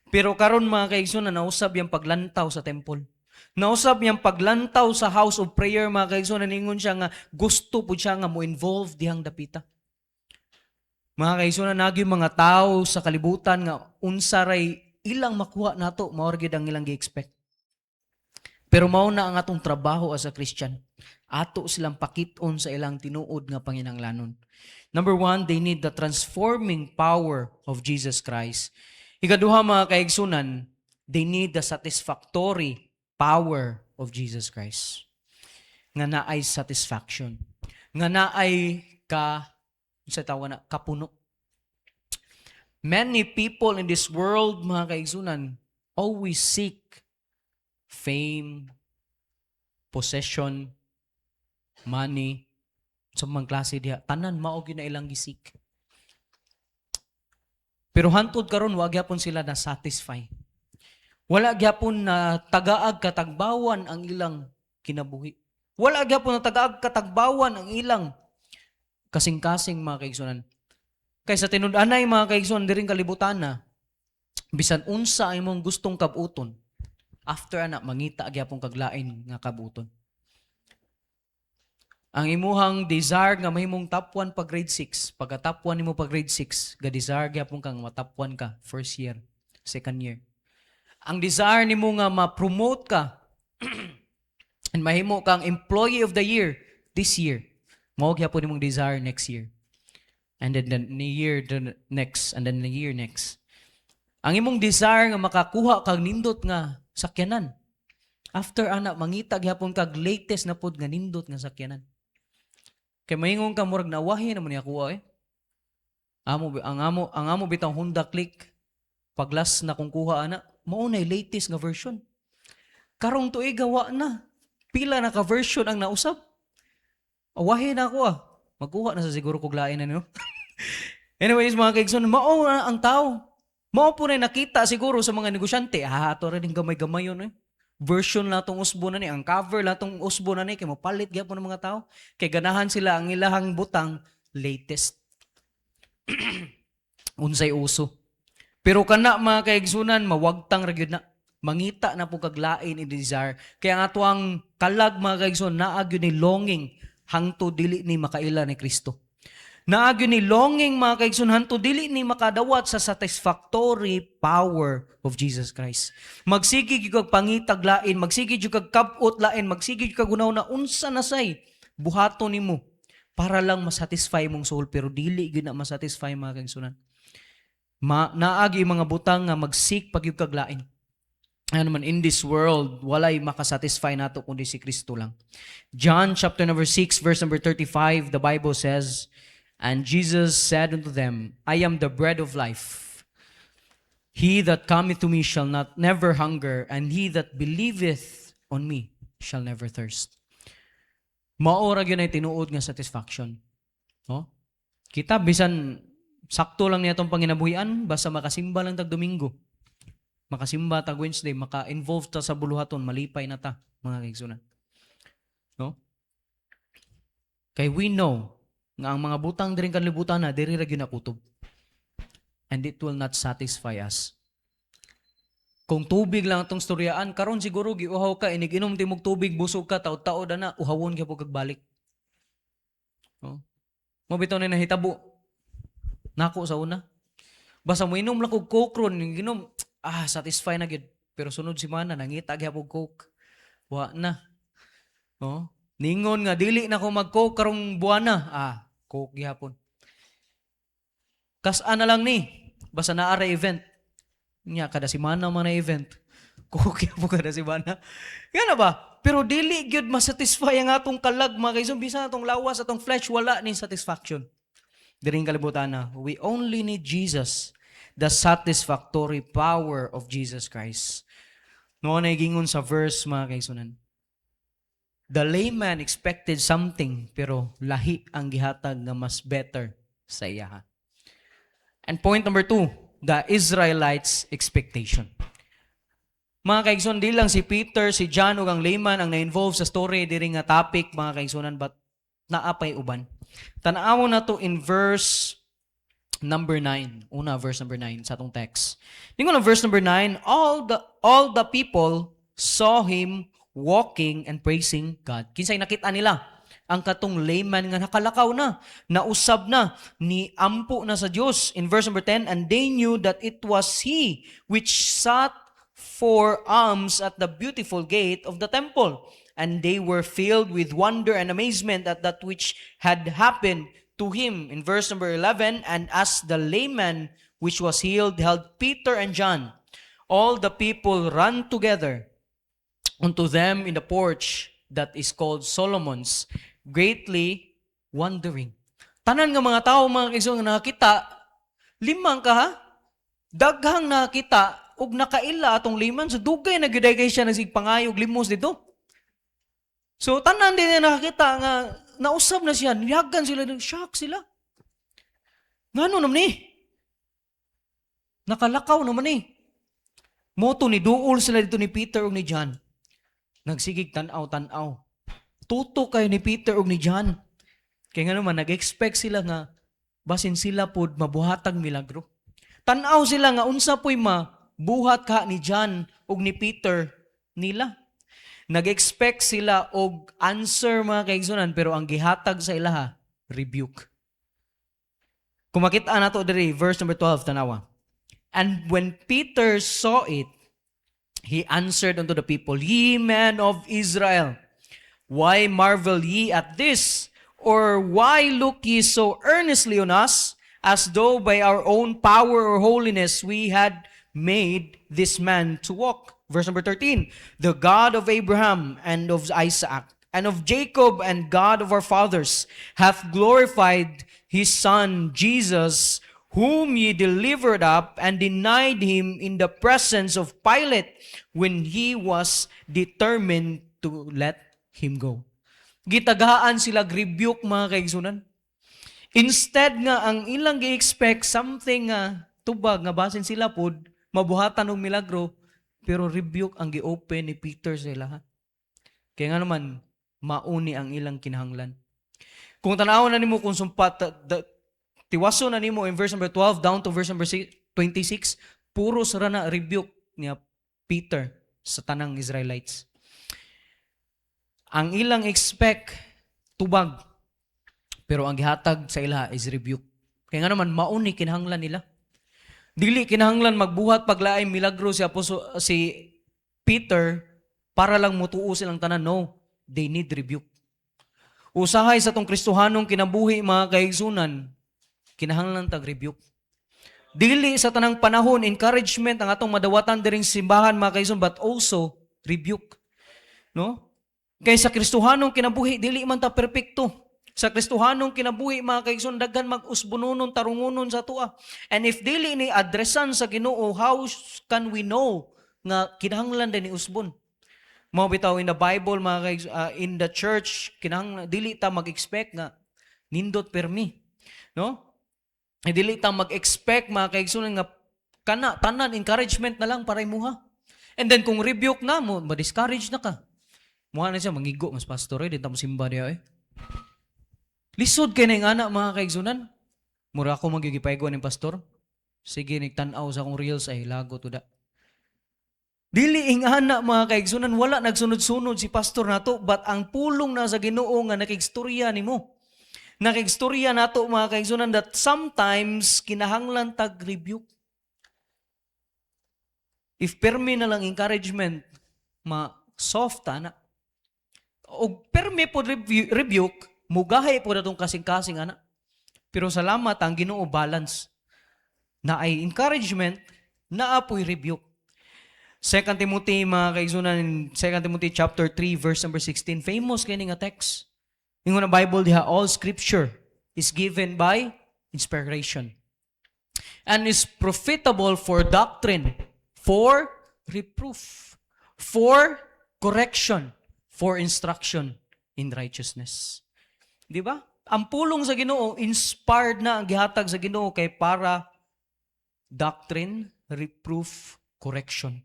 [SPEAKER 5] Pero karon mga kaigsunan, nausab yung paglantaw sa temple. Nausab yung paglantaw sa house of prayer, mga kaigsunan, ningon siya nga gusto po siya nga mo involve dihang dapita. Mga kaigsunan, nagyo mga tao sa kalibutan nga unsa ray ilang makuha nato, mao gyud ang ilang gi-expect. Pero mao na ang atong trabaho as a Christian. Ato silang pakit-on sa ilang tinuod nga panginahanglanon. Number 1, they need the transforming power of Jesus Christ. Ikaduha mga kaigsunan, they need the satisfactory power of Jesus Christ. Nga naay satisfaction. Nga naay sa tawa na kapuno. Many people in this world, mga kaigsunan, always seek fame, possession, money, sa mga klase diha. Tanan mao gyud na ilang gisik. Pero hantod karon wa gyapon sila na satisfy. Wala gyapon na tagaag katagbawan ang ilang kinabuhi. Wala gyapon na tagaag katagbawan ang ilang kasing-kasing mga kaigsunan. Kaysa tinud-anay mga kaigsunan diring kalibutan na, Bisan unsa imong gustong kabuton, after ana mangita gyapon kag lain nga kabuton. Ang imuhang desire nga mahimong top 1 pag grade 6, pagka top 1 nimo pag grade 6, ga desire gyapon kang ma-top 1 ka first year, second year. Ang desire nimo nga ma-promote ka and mahimo kang employee of the year this year. Mao gyapon nimong desire next year. And then the year the next, and then the year next. Ang imong desire nga makakuha kag nindot nga sakyanan. After ana mangita gyapon kag latest na pod nga nindot nga sakyanan. Kay maingon ka murag nawahi naman niya kuha eh. Ang amo bitang Honda Click paglas na kung kuha ana, mao nay latest nga version. Karong tuig gawa na. Pila na ka version ang nausab. Awahi na ako ah. Magkuha na sa siguro kog lain na no. Anyways mga kaigsoon, mao na ang tao. Mao po na nakita siguro sa mga negosyante. Ato rin gamay-gamay yun eh. Version na itong usbo na ni. Ang cover na itong usbo na ni. Kaya mapalit gyapon ng mga tao. Kaya ganahan sila ang ilahang butang latest. Unsay uso. Pero kana mga kaigsunan, mawagtang ragyod na. Mangita na po kaglain i desire. Kaya nga ito ang kalag mga kaigsunan, naagyo ni longing hangto dili ni makaila ni Kristo. Naagyo ni longing mga kaigsunan hangto dili ni makadawat sa satisfactory power of Jesus Christ. Magsigig yung kag pangitag lain, magsigig yung kag kabot lain, magsigig yung kag unaw na unsa na say buhato nimo para lang masatisfy mong soul, pero dili gyud na masatisfy mga kaigsunan. Naagi mga butang nga magsik pag yung kag lain. Ano man, in this world, walay makasatisfy nato kundi si Kristo lang. John chapter number 6, verse number 35, the Bible says, "And Jesus said unto them, I am the bread of life. He that cometh to me shall not never hunger, and he that believeth on me shall never thirst." Maora gyud ay tinuod nga satisfaction. No? Kita bisan sakto lang niya itong panginabuhian, basta makasimba lang tag Domingo. Makasimba tag Wednesday, maka-involve ta sa buluhaton, malipay na ta, mga kaigsunan. No? Kay we know nga ang mga butang diring kanlibutan na diri ra gyud nakutob. And it will not satisfy us. Kung tubig lang atong storyaan, karon siguro giuhaw ka, inig-inom timog tubig, busog ka, taod-taod na, uhawon ka po kagbalik. No? Mo bitaw na nahitabo. Nako sa una. Basta mo inom lang kog Coke ron, ginom, satisfy na gyud. Pero sunod semana nangita gyapon Coke. Wa na. No? Ningon nga dili na ko mag-Coke karong buwana. Coke gyapon. Kas na lang ni. Basta naara event. Nya kada semana man na event. Coke gyapon kada semana. Yan na ba? Pero dili gyud masatisfy ang atong kalag mga kaigsoon, bisan atong lawas, atong flesh wala ni satisfaction. Diring kalibutan na, we only need Jesus, the satisfactory power of Jesus Christ. Noon ay gingon sa verse mga kaigsunan. The layman expected something, pero lahi ang gihatag nga mas better sa iya. And point number 2, the Israelites' expectation. Mga kaigsunan, di lang si Peter, si John ug ang layman ang na-involve sa story diri nga topic mga kaigsunan, but naapay uban. Tanawon na to in verse number 9. Una, verse number 9 sa atong text. Tingnan na verse number 9, all the people saw him walking and praising God. Kinsay nakita nila? Ang katong layman nga nakalakaw na, nausab na, ni ampo na sa Dios. In verse number 10, and they knew that it was he which sat for alms at the beautiful gate of the temple. And they were filled with wonder and amazement at that which had happened to him. In verse number 11, and as the layman which was healed held Peter and John, all the people ran together unto them in the porch that is called Solomon's, greatly wondering. Tanan nga mga tao, mga kaigsoon nga nakakita, limang ka ha? Daghang nakita, ug nakaila atong layman, so dugay na gyud kay siya nagsigpangayog limos dito. So, tanan din na nakakita nga, nausap na siya, niyagan sila, shock sila. Ngano naman eh? Nakalakaw naman eh. Moto ni duol sila dito ni Peter o ni John. Nagsigig tanaw-tanaw. Tuto kayo ni Peter o ni John. Kaya nga naman, nag-expect sila nga, basin sila pod mabuhatag milagro. Tanaw sila nga, unsa po'y buhat ka ni John ug ni Peter nila. Nag-expect sila og answer mga kaigsunan, pero ang gihatag sa ilaha, rebuke. Kung makita nato diri, verse number 12, tanawa. And when Peter saw it, he answered unto the people, Ye men of Israel, why marvel ye at this? Or why look ye so earnestly on us, as though by our own power or holiness we had made this man to walk? Verse number 13, the God of Abraham and of Isaac and of Jacob and God of our fathers hath glorified his son Jesus, whom ye delivered up and denied him in the presence of Pilate when he was determined to let him go. Gitagaan sila rebuke mga kaigsunan. Instead nga ang ilang gi-expect something nga tubag nga basin sila pod mabuhatan og milagro, pero rebuke ang gi-open ni Peter sa ilaha. Kaya nga naman mauni ang ilang kinahanglan. Kung tanaw na nimo kung sumpat tiwaso na nimo in verse number 12 down to verse number 26, puro sara na rebuke niya Peter sa tanang Israelites. Ang ilang expect tubag, pero ang gihatag sa ilaha is rebuke. Kaya nga naman mauni kinahanglan nila. Dili kinahanglan magbuhat paglaay milagro si Peter para lang mutuo silang tanan. No, they need rebuke. Usahay sa tong Kristohanong kinabuhi mga kaigsunan, kinahanglan tag rebuke. Dili sa tanang panahon encouragement ang atong madawatan diring simbahan mga kaigsunan, but also rebuke. No? Kay sa Kristohanong kinabuhi dili man ta perpekto. Sa Kristohanong kinabuhi mga kaigsoon, daghan mag-usbununon tarungunon sa tua. And if dili ni addressan sa Ginoo, how can we know nga kinahanglan din ni usbon? Mao bitaw in the Bible mga kaigsoon, in the church kinahanglan dili ta mag-expect nga nindot permi, no? Dili ta mag-expect mga kaigsoon nga kana tanan encouragement na lang para imuha. And then kung rebuke na mo, ma-discourage na ka. Muha na siya mangigo mas pastor di ta mo simba diya Lisod kay ning anak mga kaigsunan. Mura ako magigipaygon ng pastor. Sige nigtan-aw sa akong reels ay lago to da. Dili ing anak mga kaigsunan, wala nagsunod-sunod si pastor nato, but ang pulong na sa Ginoo nga nakigstorya nimo. Nakigstorya nato mga kaigsunan that sometimes kinahanglan tag rebuke. If permi na lang encouragement, soft na. O permi po rebuke, mugahay po na itong kasing-kasing, anak. Pero salamat, ang Ginoo balance. Na ay encouragement, na apoy rebuke. 2 Timothy, mga kaigsunan, 2 Timothy chapter 3, verse number 16, famous kaya nga text. Yung na Bible diha, all scripture is given by inspiration. And is profitable for doctrine, for reproof, for correction, for instruction in righteousness. Di ba? Ang pulong sa Ginoo, inspired na ang gihatag sa Ginoo kay para doctrine, reproof, correction.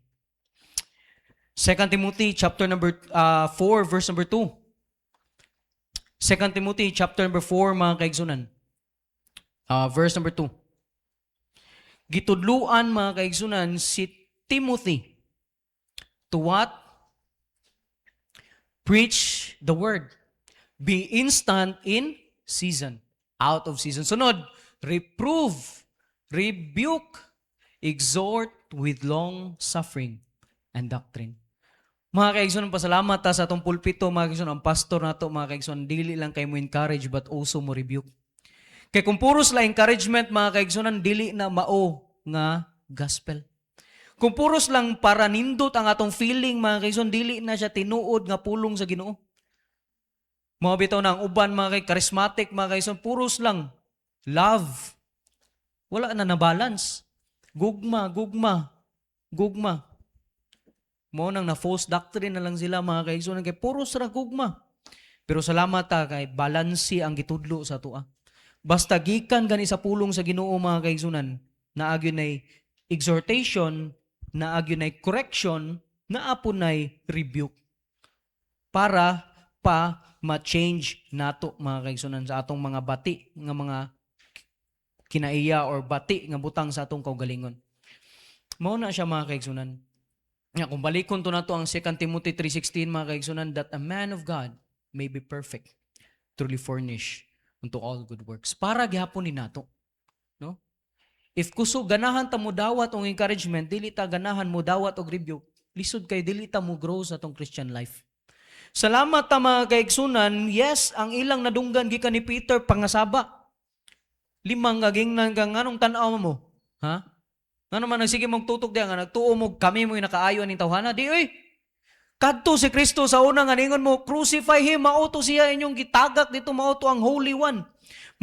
[SPEAKER 5] 2 Timothy chapter number 4 verse number 2. 2 Timothy chapter number 4 mga kaigsunan. Verse number 2. Gitudluan mga kaigsunan si Timothy to what? Preach the word. Be instant in season, out of season. Sunod, reprove, rebuke, exhort with long suffering and doctrine. Mga kaigsoon, pasalamat ta sa atong pulpito, mga kaigsoon, ang pastor nato, mga kaigsoon, dili lang kay mo encourage but also mo rebuke. Kay kung puros la encouragement, mga kaigsoon, dili na mao nga gospel. Kung puros lang para nindot ang atong feeling, mga kaigsoon, dili na siya tinuod nga pulong sa Ginoo. Mga bitaw na ang uban, mga charismatic, mga kaigsoon, puros lang love. Wala na na-balance. Gugma. Mo nang na false doctrine na lang sila mga kaigsoon kay puros ra gugma. Pero salamat ta kay balansi ang gitudlo sa tua. Basta gikan gani sa pulong sa Ginoo mga kaigsunan, naagyo nay exhortation, naagyo nay correction, naapo nay rebuke. Para pa ma-change nato mga kaigsunan sa atong mga bati nga mga kinaiya or bati nga butang sa atong kaugalingon. Mao na siya mga kaigsunan. Nga, kung balikon to nato ang 2 Timothy 3:16 mga kaigsunan, that a man of God may be perfect, truly furnished unto all good works. Para gihapon ni nato, no? If kusog ganahan ta mo dawat og encouragement, dili ta ganahan mo dawat og rebuke, lisod kay dili ta mo grow sa atong Christian life. Salamat ta mga kaigsunan, yes, ang ilang nadunggan gikan ni Peter pangasaba. Limang gagingnan kang anong tan-aw mo? Ha? Nga naman nagsige mong tutok diya nga nagtuo mo kami mo yung nakaayo aning tawhana. Di oy. Kadto si Kristo sa una nga ningon mo, crucify him, mauto siya inyong gitagak dito, mauto ang Holy One.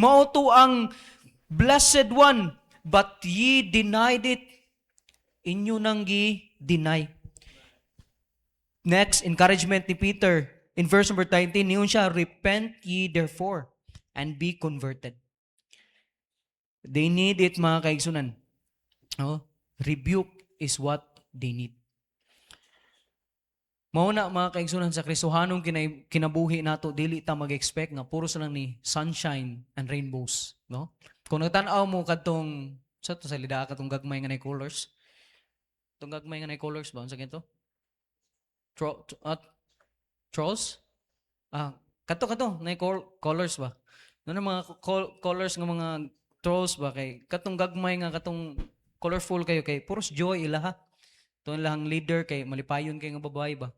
[SPEAKER 5] Mauto ang Blessed One. But ye denied it. Inyo nang gi-deny. Next, encouragement ni Peter. In verse number 19, niyon siya, repent ye therefore and be converted. They need it mga kaigsunan. Oh, rebuke is what they need. Mao na mga kaigsunan sa Kristohanong kinabuhi nato, dili ta mag-expect nga puro sa lang ni sunshine and rainbows, no? Kung nagtan-aw mo kadtong sa to salida katong gagmay nga nay colors. Tong gagmay nga nay colors ba unsa kinto? Trolls? Kato nay colors ba? Ano mga colors nga mga trolls ba kay katong gagmay nga katong colorful kayo kay puros joy ilaha. Ito lang leader kay malipayon kay nga babae ba.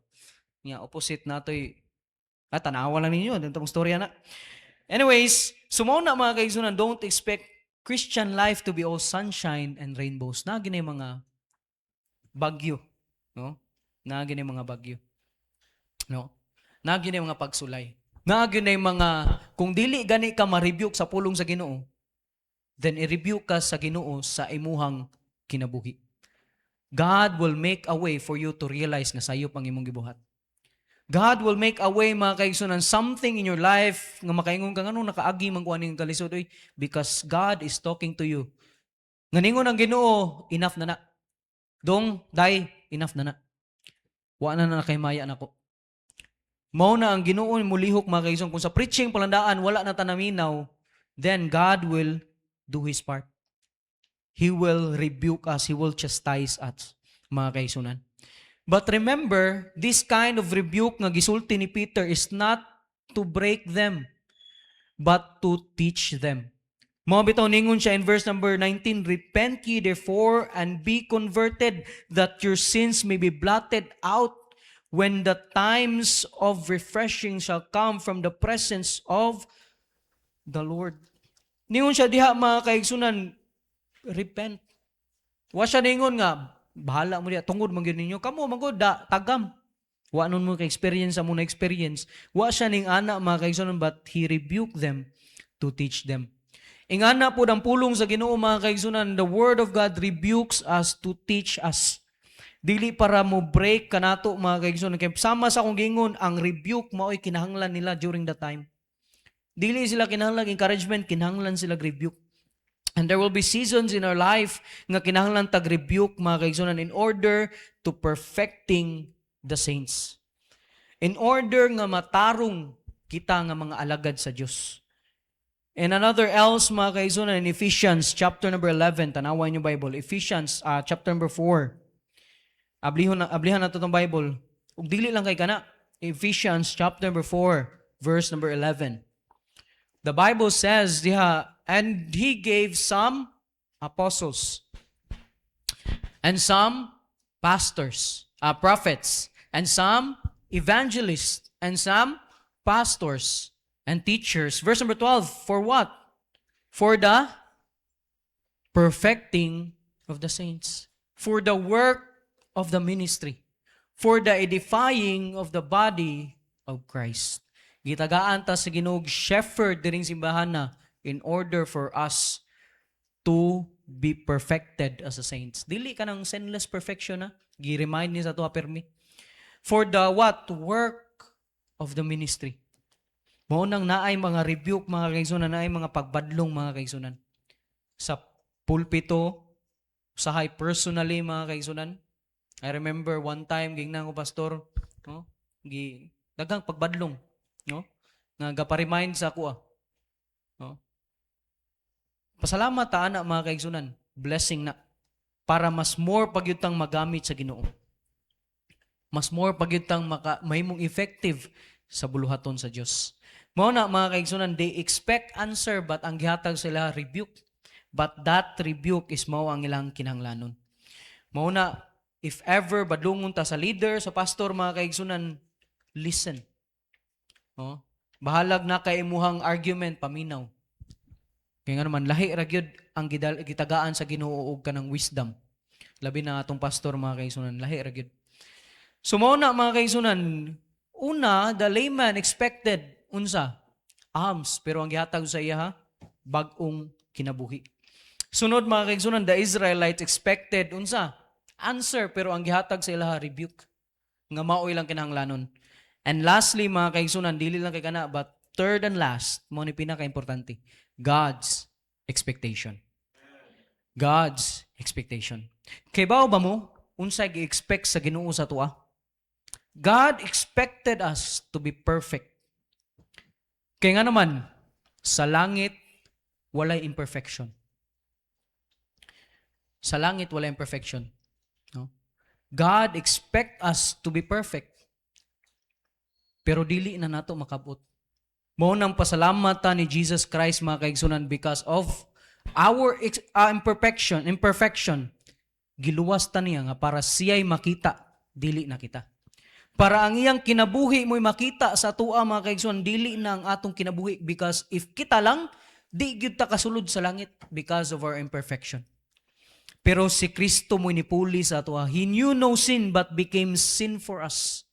[SPEAKER 5] Nga opposite natoy tanawa lang ninyo dentong storya na. Anyways, sumaw na mga kaigsunan, don't expect Christian life to be all sunshine and rainbows. Na ginay mga bagyo, no? Na ginay mga bagyo. No? Na ginay mga pagsulay. Na ginay mga kung dili gani ka ma-rebuke sa pulong sa Ginoo, then i-rebuke ka sa Ginoo sa imuhang kinabuhi. God will make a way for you to realize nga sayop ang imong gibuhat. God will make a way mga kaigsunan, something in your life nga makaingon ka ngano nakaagi man kuaning kalisod oy, because God is talking to you. Nganingon ang Ginoo, enough na na. Dong, dai, enough na na. Wa na kay maya nako. Mao na ang Ginoo mulihok mga kaigsunan, kung sa preaching palandaan wala na tanaminaw, then God will do His part. He will rebuke us. He will chastise us, mga kaigsunan. But remember, this kind of rebuke nga gisulti ni Peter is not to break them, but to teach them. Mga bitaw ningon siya in verse number 19, repent ye therefore and be converted, that your sins may be blotted out when the times of refreshing shall come from the presence of the Lord. Ningon siya diha mga kaigsunan, repent. Wa siya ningon nga, bahala mo diya, tungod man gyud ninyo, kamo magod tagam. Wa nun mo ka-experience sa muna experience. Wa siya ning ana mga kaigsunan, but He rebuked them to teach them. Ingana po ang pulong sa Ginoo mga kaigsunan, the Word of God rebukes us to teach us. Dili para mo break kanato mga kaigsunan. Kaya sama sa akong gingon, ang rebuke mao'y kinahanglan nila during that time. Dili sila kinahanglan encouragement, kinahanglan sila rebuke. And there will be seasons in our life nga kinahanglan tag-rebuke mga kaigsunan in order to perfecting the saints. In order nga matarong kita nga mga alagad sa Dios. And another else mga kaigsunan in Ephesians chapter number 11, tanawan niyo Bible. Ephesians chapter number 4. Ablihan na to tong Bible. Ug dili lang kay kana. Ephesians chapter number 4, verse number 11. The Bible says diha, and He gave some apostles, and some pastors, prophets, and some evangelists, and some pastors and teachers. Verse number 12, for what? For the perfecting of the saints, for the work of the ministry, for the edifying of the body of Christ. Gitagaan ta sa Ginoog shepherd diring simbahan na in order for us to be perfected as a saints. Dili ka ng sinless perfection na. Gi-remind ni sa tuwa permi. For the what? Work of the ministry. Mao nang naay mga rebuke mga kaigsunan, naay mga pagbadlong mga kaigsunan. Sa pulpito, usahay personally mga kaigsunan. I remember one time gingnan ko pastor, no? Dagang pagbadlong, no? Nga gapa-remind sa ako no? Pasalamat ta ana mga kaigsunan. Blessing na. para mas more pagyutang magamit sa Ginoo. Mas more pagyutang mahimong effective sa buluhaton sa Dios. Mao na mga kaigsunan, they expect answer but ang gihatag sila rebuke. But that rebuke is mao ang ilang kinahanglanon. Mao na, if ever badlungon ta sa leader, sa pastor, mga kaigsunan, listen. Oh? Bahalag na kay imuhang argument, paminaw. Kaya nga naman, lahi ra gyud ang gitagaan sa Ginoo og kanang wisdom. Labi na atong pastor, mga kaigsunan, lahi ra gyud. So mao na, mga kaigsunan, una, the layman expected unsa? Alms, pero ang gihatag sa iya bag-ong kinabuhi. Sunod, mga kaigsunan, the Israelites expected unsa? Answer, pero ang gihatag sa ila rebuke. Nga mao ilang kinahanglanon. And lastly, mga kaigsunan, dili lang kay kana, but third and last, mo ni pinaka-importante, God's expectation. God's expectation. Kay bao ba mo unsay gi-expect sa Ginoo sa tuwa? God expected us to be perfect. Kaya nga naman, sa langit, walay imperfection. Sa langit, walay imperfection. No? God expect us to be perfect. Pero dili na nato makabot. Mao nang pasalamat ta ni Jesus Christ, mga kaigsunan, because of our imperfection, giluwas ta niya nga para siya'y makita, dili na kita. Para ang iyang kinabuhi mo'y makita sa tuwa, mga kaigsunan, dili na ang atong kinabuhi, because if kita lang, di gyud ta kasulod sa langit because of our imperfection. Pero si Kristo mo'y nipuli sa tuwa. He knew no sin but became sin for us.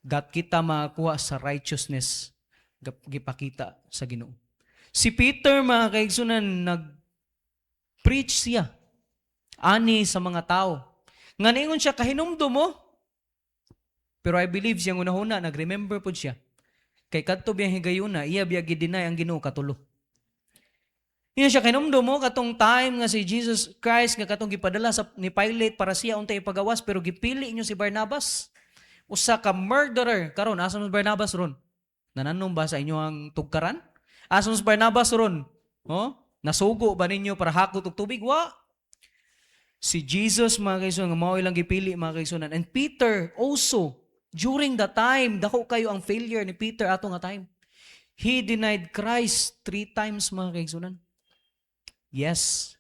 [SPEAKER 5] Gat kita makakuha sa righteousness gipakita sa Ginoo. Si Peter, mga kaigsunan, nag-preach siya ani sa mga tao. Nga ningon siya, kahinumdum mo. Pero I believe siyang unahuna, nag-remember po siya. Kay kadto biyang higayuna, iya biya gidinay ang Ginoo katulo. Yun siya, kahinumdum mo, katong time nga si Jesus Christ, nga katong gipadala ni Pilate para siya untay ipagawas, pero gipili niyo si Barnabas. Usa ka murderer. Karon, asan mo Barnabas ron? Nananong ba sa inyo ang tugkaran? Asan si Barnabas ron? Oh? Nasugo ba ninyo para hakot og tubig? Wa. Si Jesus, mga kaigsunan, mao ilang gipili, mga kaigsunan. And Peter also, during the time, dako kayo ang failure ni Peter ato nga time. He denied Christ 3 times, mga kaigsunan. Yes,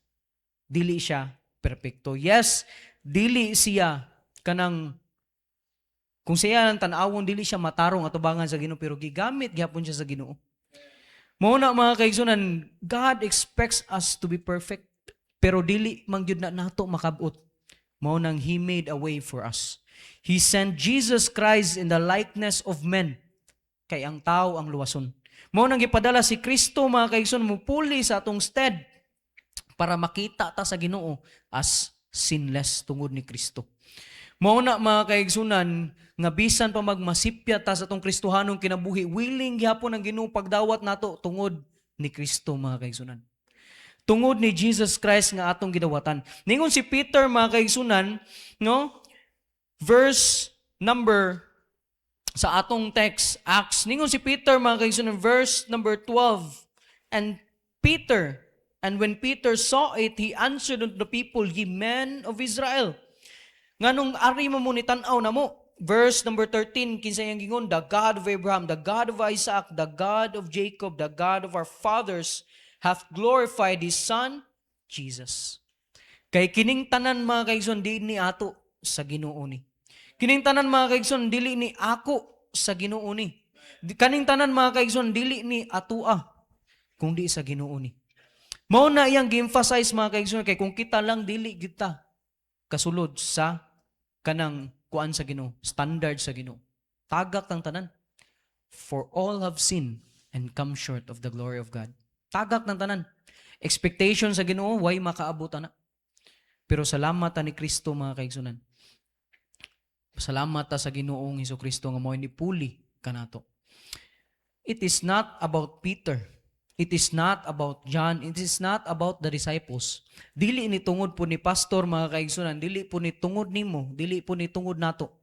[SPEAKER 5] dili siya perpekto. Yes, dili siya kanang kung siya ang tanawon, dili siya matarong atubangan sa Ginoo, pero gigamit gyapon siya sa Ginoo. Mao na, mga kaigsunan, God expects us to be perfect, pero dili man gyud na nato makabot. Mao nang He made a way for us. He sent Jesus Christ in the likeness of men, kay ang tao ang luwason. Mao nang gipadala si Kristo, mga kaigsunan, mupuli sa atong stead para makita ta sa Ginoo as sinless tungod ni Kristo. Mao na, mga kaigsunan, nga bisan pa magmasipya ta sa atong Kristohanong kinabuhi, willing gyapon ang Ginoo pagdawat nato tungod ni Kristo, mga kaigsunan. Tungod ni Jesus Christ nga atong gidawatan. Ningon si Peter, mga kaigsunan, no? Verse number sa atong text, Acts. Ningon si Peter, mga kaigsunan, verse number 12. And when Peter saw it, he answered unto the people, ye men of Israel. Nganong ari mo ni tan-aw na mo. Verse number 13, kinsa yang gingon, the God of Abraham, the God of Isaac, the God of Jacob, the God of our fathers, hath glorified His Son, Jesus. Kay kining tanan, mga kaigsoon, di ni ato sa Ginoo ni. Kining tanan, mga kaigsoon, dili ni ako sa Ginoo ni. Kaning tanan, mga kaigsoon, dili ni atua, kung di sa Ginoo ni. Mao na iyang gi-emphasize, mga kaigsoon, kay kung kita lang dili kita kasulod sa kanang kuan sa Ginoo, standard sa Ginoo. Tagak tang tanan. For all have sinned and come short of the glory of God. Tagak ng tanan. Expectation sa Ginoo, way makaabot na. Pero salamat ta ni Kristo, mga kaigsunan. Salamat ta sa Ginoong Hesukristo nga mao ni puli kanato. It is not about Peter. It is not about John. It is not about the disciples. Dili ni tungod po ni pastor, mga kaigsunan. Dili po ni tungod nimo. Dili po ni tungod nato.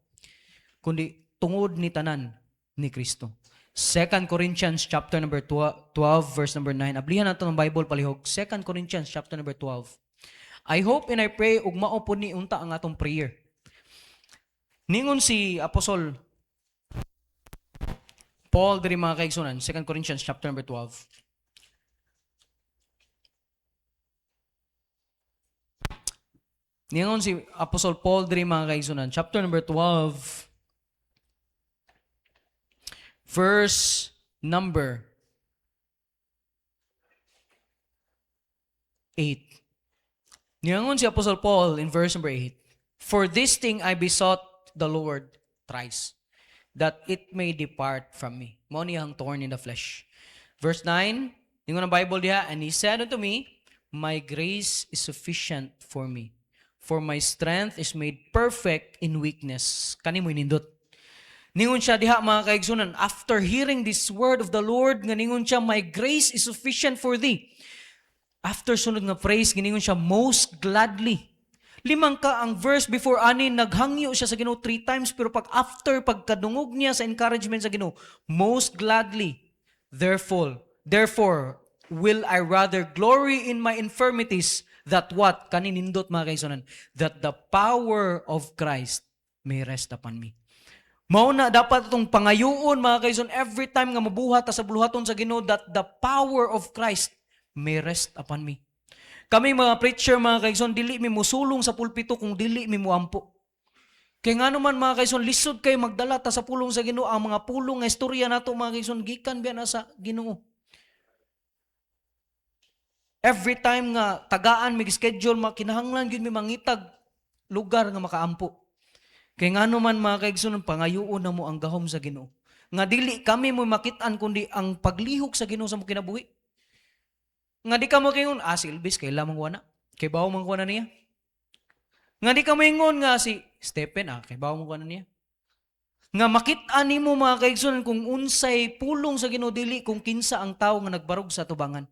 [SPEAKER 5] Kundi tungod ni tanan ni Kristo. 2 Corinthians chapter number 12 verse number 9. Ablihan nato ng Bible palihog. 2 Corinthians chapter number 12. I hope and I pray ug mao po ni unta ang atong prayer. Ningon si Apostol Paul diri mga kaigsunan, 2 Corinthians chapter number 12. Ningon si Apostol Paul diri mga kaigsunan, chapter number 12, verse number 8. Ningon si Apostle Paul in verse number 8, "For this thing I besought the Lord thrice, that it may depart from me." Mao niyang thorn in the flesh. Verse 9, ningon ang Bible diha, "And he said unto me, My grace is sufficient for me, for my strength is made perfect in weakness." Kani mo inindot. Ningon siya diha mga kaigsunan, after hearing this word of the Lord, nga ningon siya, "My grace is sufficient for thee." After sunod nga phrase, giningon siya, "most gladly." Limang ka ang verse before ani, naghangyo siya sa Ginoo 3 times, pero after pagkadungog niya sa encouragement sa Ginoo, "most gladly, therefore will I rather glory in my infirmities, that" what? Kaninindot mga kaigsunan, "that the power of Christ may rest upon me." Mao na dapat itong pangayuon mga kaigsunan, every time nga mabuhat sa buluhaton sa Ginoo, that the power of Christ may rest upon me. Kami mga preacher mga kaigsoon, dili mi musulong sa pulpito kung dili mi muampo. Kaya nga naman mga kaigsoon, lisod kay magdala ta sa pulong sa Ginoo, ang mga pulong nga istorya nato mga kaigsoon, gikan biya na sa Ginoo. Every time nga tagaan mi schedule, kinahanglan gyud mi mangitag lugar nga makaampo. Kaya nga naman mga kaigsoon, pangayuon na mo ang gahom sa Ginoo. Nga dili kami mo makit-an kundi ang paglihok sa Ginoo sa mo kinabuhi. Nga di ka mo kingon, si Elvis, kailan mong wana? Kay bawo mong wana niya? Nga di ka mo ingon nga si Stephen, kay bawo mong wana niya? Nga makit-an mo mga kaigsunan kung unsay pulong sa Ginoo, dili kung kinsa ang tao nga nagbarog sa tubangan.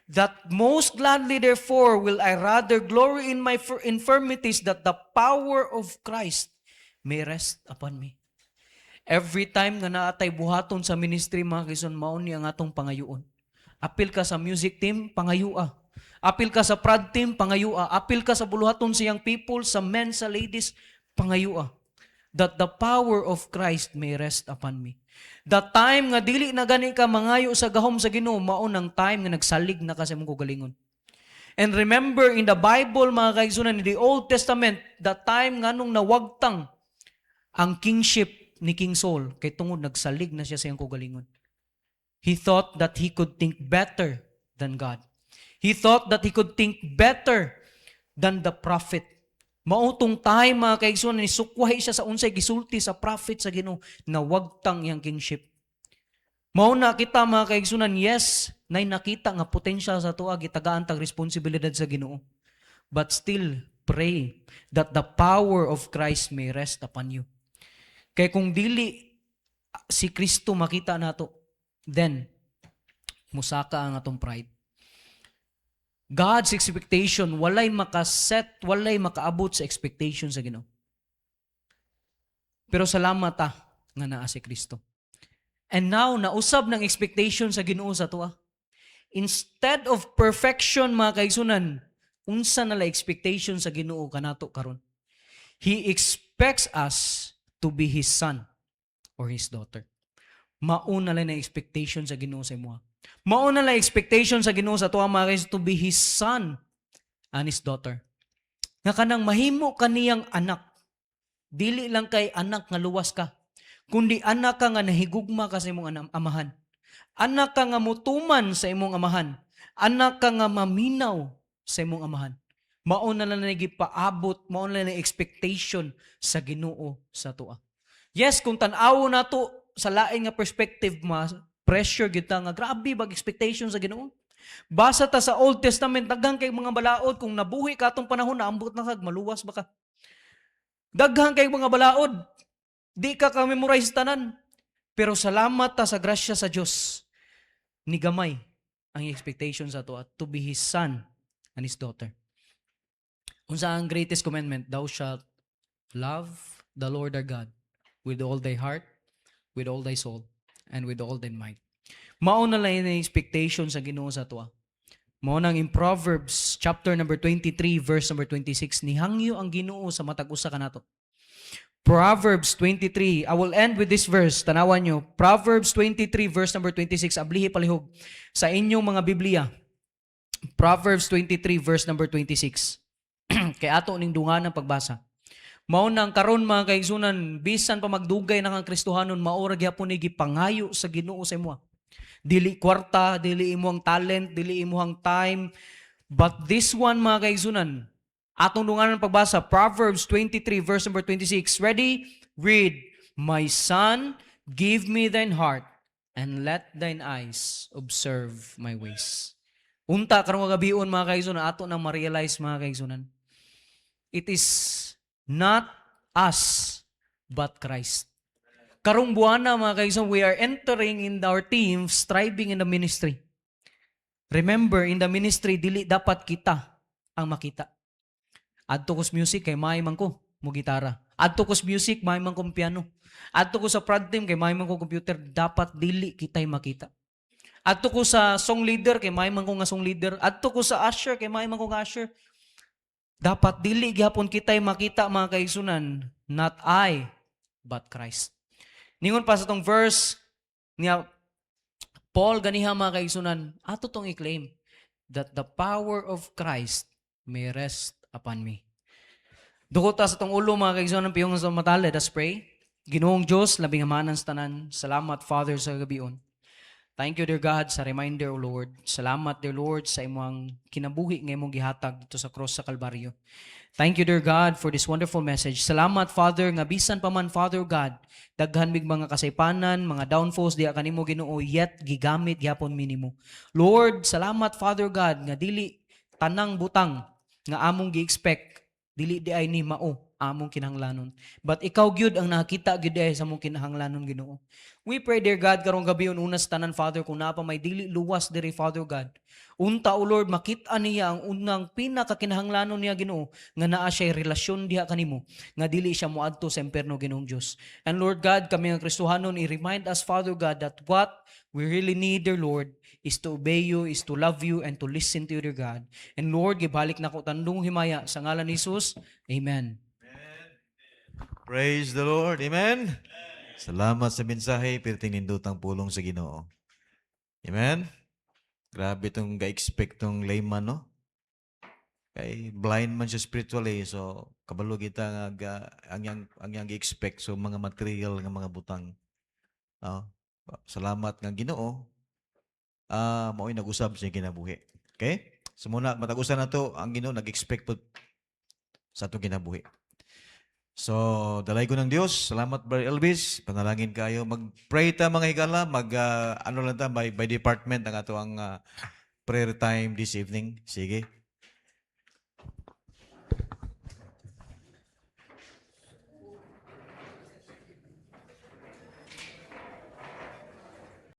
[SPEAKER 5] "That most gladly therefore will I rather glory in my infirmities, that the power of Christ may rest upon me." Every time nga naatay buhaton sa ministry mga kaigsunan, mao ni ang atong pangayuon. Apil ka sa music team, pangayua. Apil ka sa prad team, pangayua. Apil ka sa buluhaton sa young people, sa men, sa ladies, pangayua. "That the power of Christ may rest upon me." The time nga dili na gani ka mangayo sa gahom sa Ginoo, mao nang time nga nagsalig na ka sa imong kagalingon. And remember in the Bible mga kaigsunan, in the Old Testament, the time nga nung nawagtang ang kingship ni King Saul, kay tungod nagsalig na siya sa iyang kagalingon. He thought that he could think better than God. He thought that he could think better than the prophet. Mautong time mga kaigsunan, ni sukwahi siya sa unsay gisulti sa prophet sa Ginoo, na wagtang iyang kingship. Mao na kita mga kaigsunan, yes, nay nakita nga potential sa tuwa, gitagaan tag responsibilidad sa Ginoo. But still, pray that the power of Christ may rest upon you. Kay kung dili si Kristo makita nato, then, musaka ang atong pride. God's expectation, walay makaset, walay makaabot sa expectation sa Ginoo. Pero salamat nga naa si Kristo. And now, nausab ng expectation sa Ginoo sa tuwa. Instead of perfection, mga kaigsunan, unsa nala expectation sa Ginoo kanato karon? He expects us to be His son or His daughter. Mauna lang na expectation sa Ginoo sa imo. Mauna lang expectation sa Ginoo sa tuwa mga kaigsunan, to be His son and His daughter. Nga kanang mahimo kaniyang anak. Dili lang kay anak nga luwas ka, kundi anak ka nga nahigugma ka sa imong amahan. Anak ka nga mutuman sa imong amahan. Anak ka nga maminaw sa imong amahan. Mauna lang na gipaabot, mauna lang na expectation sa Ginoo sa tuwa. Yes, kung tan-aw na to sa lain nga perspective, pressure kita nga grabe bag expectation sa Ginoo. Basa ta sa Old Testament, daghang kay mga balaod, kung nabuhi ka atong panahon, naambot na kag maluwas ba ka? Daghang kay mga balaod, di ka memorize tanan. Pero salamat ta sa grasya sa Dios, ni gamay ang expectation sa to, to be His son and His daughter. Unsa ang greatest commandment? Thou shalt love the Lord our God with all thy heart, with all thy soul, and with all thy might. Mao na lang yung expectation sa Ginoo sa tuwa. Mao nang in Proverbs chapter number 23 verse number 26, nihangyo ang Ginoo sa matag usa kanato. Proverbs 23. I will end with this verse. Tanawan nyo. Proverbs 23 verse number 26. Ablihi palihog sa inyong mga Biblia. Proverbs 23 verse number 26. Kay ato ning dungan ng pagbasa. Mao nang karon mga kaigsunan, bisan pa magdugay na kang Kristohanon, maura gyapon ni gipangayo sa Ginoo sa imo. Dili kwarta, dili imong talent, dili imong time, but this one mga kaigsunan, atong dungan ng pagbasa, Proverbs 23 verse number 26. Ready? Read. My son, give me thine heart, and let thine eyes observe my ways. Unta karong gabion mga kaigsunan, ato nang ma-realize mga kaigsunan. It is not us, but Christ. Karong buwana mga kaigsunan, we are entering in our team, striving in the ministry. Remember, in the ministry, dili dapat kita ang makita. Adto ko sa music, kay may man ko mo gitara. Adto ko sa music, may man ko piano. Adto ko sa prod team, kay may man ko computer. Dapat dili kita'y makita. Adto ko sa song leader, kay may man ko nga song leader. Adto ko sa usher, kay may man ko nga usher. Dapat dili gyapon kita'y makita mga kaigsunan, not I, but Christ. Ningon pa sa tong verse niya Paul ganiha mga kaigsunan, ato tong i-claim that the power of Christ may rest upon me. Dukot ta sa tong ulo mga kaigsunan piyong sa mata, let us pray. Ginoong Dios, labing amanan sa tanan. Salamat Father sa gabion. Thank you, dear God, sa reminder, O Lord. Salamat, dear Lord, sa imong kinabuhi nga imong gihatag dito sa cross sa Kalbaryo. Thank you, dear God, for this wonderful message. Salamat, Father, nga bisan pa man, Father God, daghan mig mga kasaypanan, mga downfalls, diya kanimo Ginoo, yet gigamit gyapon minimo. Lord, salamat, Father God, nga dili tanang butang nga among gi-expect, dili di ay ni mao among kinahanglanon. But ikaw gyud ang nakita gyud ay sa among kinahanglanon Ginoo. We pray, dear God, karong gabi unas tanan, Father, kung napa may dili luwas diri, Father God. Unta, O Lord, makita niya ang unang pinakakinahanglanon niya Ginoo, nga naa siya relasyon diha kanimo, nga dili siya moadto sa imperno Ginoong Dios. And Lord God, kami nga Kristohanon, i-remind us, Father God, that what we really need, dear Lord, is to obey you, is to love you, and to listen to you, dear God. And Lord, gibalik na ko tandong himaya sa ngalan ni Jesus. Amen.
[SPEAKER 3] Praise the Lord. Amen. Salamat sa mensahe, pero tinindutang pulong sa Ginoo. Amen. Grabe itong ga-expect tong layman, no? Kay blind man siya spiritually, so kabalo kita nga ang yang gi-expect so mga material nga mga butang. Salamat nga Ginoo. Mao'y nag-usab sa kinabuhi. Okay? So muna matag-usan na to, ang Ginoo nag-expect po sa atong kinabuhi. So, dalay ko ng Diyos. Salamat, Brother Elvis. Panalangin kayo. Mag-pray ta mga higala. Ano lang ta, by department ang ato ang prayer time this evening. Sige.